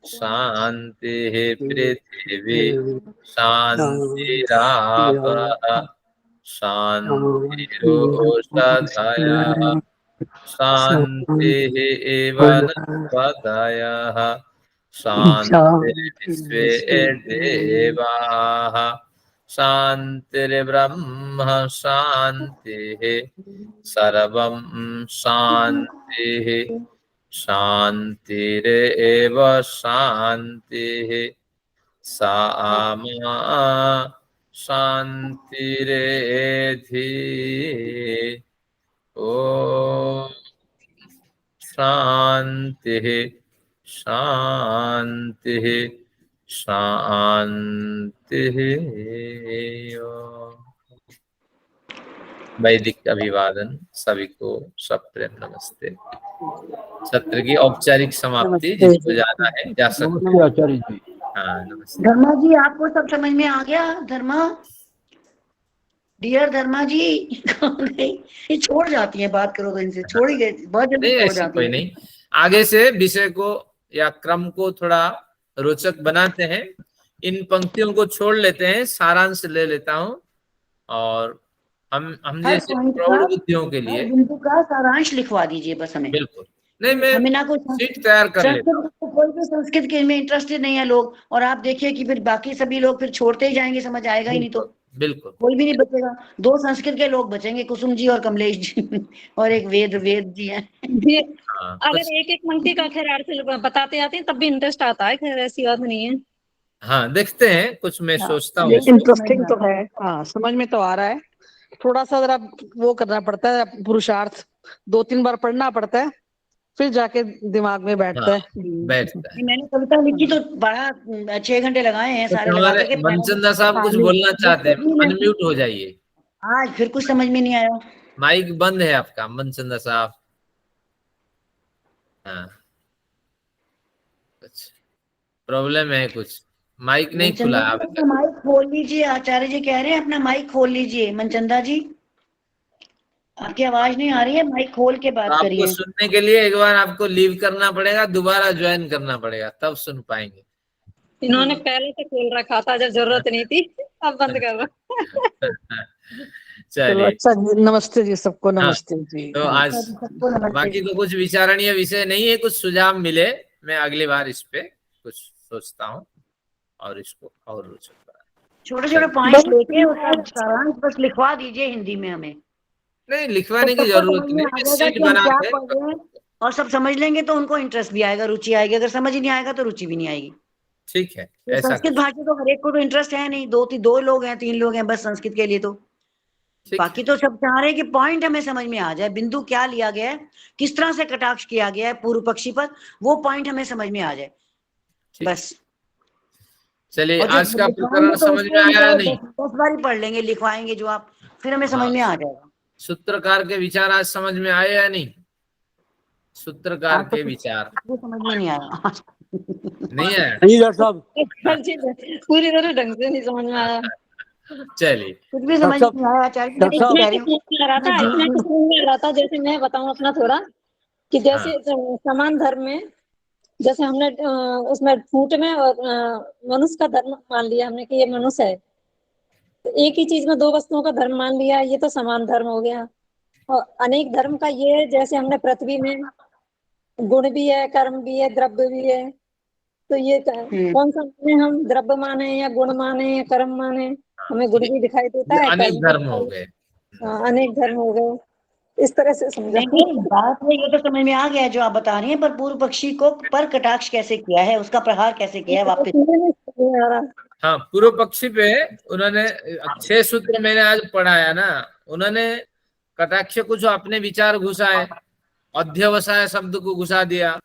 शान्तिः पृथिवी शान्तिरापः शान्तिरोषधयः शान्तिः वनस्पतयः शान्तिर्विश्वे देवाः शान्तिर्ब्रह्म शान्तिः सर्वं शान्तिः शान्तिरेव शान्तिः सामा शान्तिरेधि। ॐ शान्तिः शान्तिः शान्तिः। वैदिक अभिवादन सभी को सप्रेम नमस्ते। सत्र की औपचारिक समाप्ति, जिसको जाना है जा सकते हैं। आचार्य जी। हाँ नमस्ते। धर्मा जी आपको सब समझ में आ गया? धर्मा, डियर धर्मा जी ये छोड़ जाती है, बात करो तो इनसे छोड़ ही गए, बहुत जल्दी नहीं छोड़ ऐसी जाती कोई है। नहीं, आगे से विषय को या क्रम को थोड़ा रोचक बनाते हैं। इन पंक्तियों को छोड़ लेते हैं, सारांश ले लेता हूँ। और हम हर जैसे पॉइंट प्रौढ़ का, बुद्धियों के हर लिए बिंदु का सारांश लिखवा दीजिए बस हमें। बिल्कुल नहीं, मैं हमें ना कोई शीट तैयार कर लेता हूँ। संस्कृत, कोई भी संस्कृत के में इंटरेस्टेड नहीं है लोग, और आप देखिए कि फिर बाकी सभी लोग फिर छोड़ते ही जाएंगे, समझ आएगा ही नहीं, तो बिल्कुल कोई भी नहीं बचेगा। 2 संस्कृत के लोग बचेंगे, कुसुम जी और कमलेश जी और एक वेद जी हैं। ये हाँ, अगर एक एक पंक्ति का खैर अर्थ बताते आते हैं तब भी इंटरेस्ट आता है, खैर ऐसी बात नहीं है। हाँ देखते हैं, कुछ मैं सोचता हूँ। इंटरेस्टिंग तो है, हाँ समझ में तो आ रहा है। थोड़ा सा जरा वो करना पड़ता है, पुरुषार्थ 2-3 बार पढ़ना पड़ता है, फिर जाके दिमाग में बैठता हाँ, है। बैठता है। मैंने कविता लिखी तो बड़ा 6 घंटे लगाए हैं तो सारे लगा हमारे करके। मनचंदा साहब कुछ बोलना चाहते हैं, अनम्यूट हो जाइए। आज फिर कुछ समझ में नहीं आया। माइक बंद है आपका मनचंदा साहब। हाँ, कुछ प्रॉब्लम है, कुछ माइक नहीं खुला है अभी अपना तक। माइक खोल लीजिए, आचार्य जी कह रहे हैं अपना माइक खोल लीजिए। मनचंदा जी, आपकी आवाज नहीं आ रही है, माइक खोल के तो बात आपको करिए। सुनने के लिए एक बार आपको लीव करना पड़ेगा, दोबारा ज्वाइन करना पड़ेगा, तब सुन पाएंगे। इन्होंने पहले से खोल रखा था जब जरूरत नहीं थी, अब बंद कर दो। चलो चलिए, अच्छा जी, नमस्ते जी सबको, हाँ, नमस्ते जी। तो आज सबको नमस्ते। बाकी तो कुछ विचारणीय विषय नहीं है, कुछ सुझाव मिले, मैं अगली बार इस पे कुछ सोचता हूँ और इसको और रोचक बना। छोटे छोटे पॉइंट्स लेके उसका सारांश बस लिखवा दीजिए हिंदी में हमें, नहीं, तो लिखवाने की सबको जरूरत समझ में नहीं, आ मैं जाएगा सीट कि हम बना क्या के। पढ़ रहे हैं। और सब समझ लेंगे तो उनको इंटरेस्ट भी आएगा, रुचि आएगी। अगर समझ ही नहीं आएगा तो रुचि भी नहीं आएगी। ठीक है, तो ऐसा संस्कृत कुछ भाषा तो हर एक को तो इंटरेस्ट है नहीं, 2 लोग हैं 3 लोग हैं बस संस्कृत के लिए। तो ठीक बाकी है। तो सब चाह रहे हैं कि पॉइंट हमें समझ में आ जाए, बिंदु क्या लिया गया है, किस तरह से कटाक्ष किया गया है पूर्व पक्षी पर, वो पॉइंट हमें समझ में आ जाए ठीक। बस। चलिए, और जब आज का प्रकरण लिखवाएंगे तो समझ में उसको हम आया या चाहे नहीं? 10 बार ही पढ़ लेंगे, लिखवाएंगे जो आप, फिर हमें समझ हाँ, में आ जाएगा। सूत्रकार के विचार आज समझ में आए या नहीं? सूत्रकार आज तो के विचार कुछ समझ में नहीं आया। नहीं है? नहीं डॉक्टर साहब, पूरी तरह ढंग से नहीं समझ में आया। चलिए, कुछ भी डॉक्टर समझ साहब, नहीं आया आचार्य जी, डॉक्टर मैं साहब, कह इतना रही कुछ हूँ। समझ में आ रहा था, इतना कुछ समझ में आ रहा था, जैसे मैं बताऊं अपना थोड़ा, कि हाँ, जैसे समान धर्म में, जैसे हमने उसमें फूट में और मनुष्य का धर्म मान लिया हमने कि ये मनुष्य है, तो एक ही चीज में 2 वस्तुओं का धर्म मान लिया, ये तो समान धर्म हो गया। और अनेक धर्म का ये है, जैसे हमने पृथ्वी में गुण भी है, कर्म भी है, द्रव्य भी है, तो ये कौन सा माने, हम द्रव्य माने या गुण माने या कर्म माने? हमें गुण ये भी दिखाई देता ये है, अनेक कर्म भी धर्म हो दिखाई, गए। अनेक धर्म हो गए, इस तरह से समझा। नहीं नहीं, बात है ये तो समझ में आ गया है जो आप बता रही हैं, पर पूर्व पक्षी को पर कटाक्ष कैसे किया है, उसका प्रहार कैसे किया है वापस। नहीं आ रहा। हाँ, पूर्व पक्षी पे उन्होंने 6 सूत्र मैंने आज पढ़ाया ना, उन्होंने कटाक्ष को जो अपने विचार घुसाए, अध्यवसाय शब्द को घुसा दिया,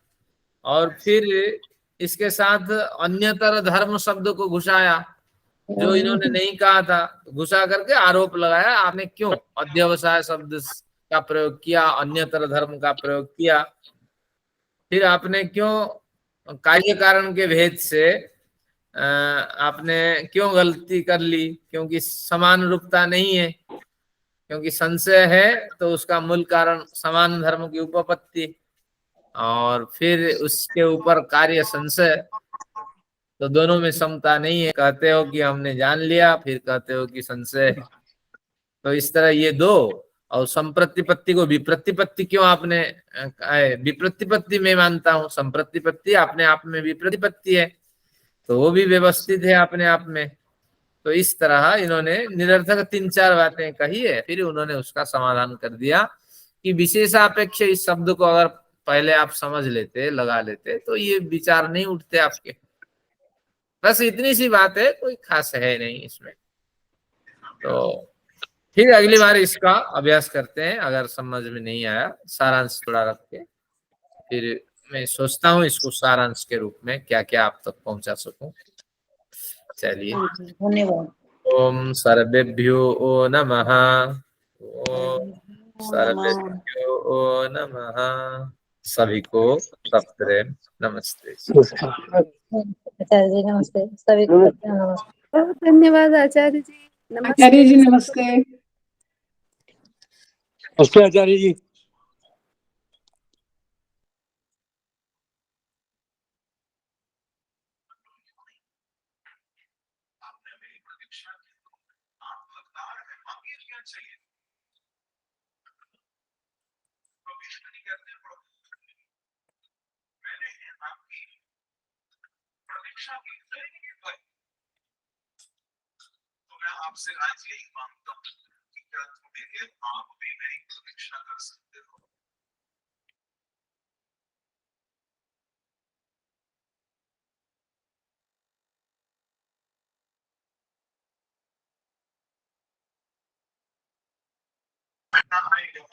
और फिर इसके साथ अन्यतर धर्म शब्द को घुसाया, जो इन्होंने नहीं कहा था, घुसा करके आरोप लगाया आपने क्यों अध्यवसाय शब्द का प्रयोग किया, अन्यतर धर्म का प्रयोग किया, फिर आपने क्यों कार्य कारण के भेद से आपने क्यों गलती कर ली, क्योंकि समान रूपता नहीं है, क्योंकि संशय है तो उसका मूल कारण समान धर्म की उपपत्ति, और फिर उसके ऊपर कार्य संशय, तो दोनों में समता नहीं है। कहते हो कि हमने जान लिया, फिर कहते हो कि संशय है। तो इस तरह ये दो, और संप्रतिपत्ति को विप्रतिपत्ति क्यों आपने विप्रतिपत्ति में मानता हूं, संप्रतिपत्ति अपने आप में विप्रतिपत्ति है, तो वो भी व्यवस्थित है अपने आप में। तो इस तरह इन्होंने निरर्थक 3-4 बातें कही है, फिर उन्होंने उसका समाधान कर दिया कि विशेषापेक्ष इस शब्द को अगर पहले आप समझ लेते, लगा लेते, तो ये विचार नहीं उठते आपके। बस इतनी सी बात है, कोई खास है नहीं इसमें। तो फिर अगली बार इसका अभ्यास करते हैं, अगर समझ में नहीं आया सारांश थोड़ा रख के, फिर मैं सोचता हूँ इसको सारांश के रूप में क्या क्या आप तक पहुंचा सकूं। चलिए, धन्यवाद। ओम सर्वेभ्यो ओ नमः। ओम सर्वेभ्यो ओ नमः। सभी को सप्रे नमस्ते। आचार्य जी नमस्ते, सभी को नमस्ते। बहुत धन्यवाद आचार्य जी, आचार्य जी नमस्ते। नमस्ते। नमस्ते आचार्य जी। आपसे आज यही मांगता हूँ कि क्या थोड़ी देर आप भी मेरी प्रतीक्षा कर सकते हो।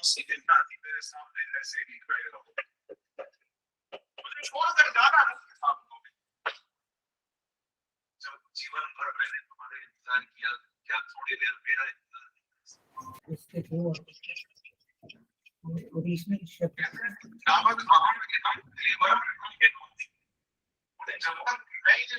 से गिरना थी मेरे सामने ऐसे ही खड़े रहो, मुझे छोड़कर जाना है आपको। जब जीवन भर मैंने तुम्हारा इंतजार किया, क्या थोड़ी देर मेरा इंतजार जब तक मैं ये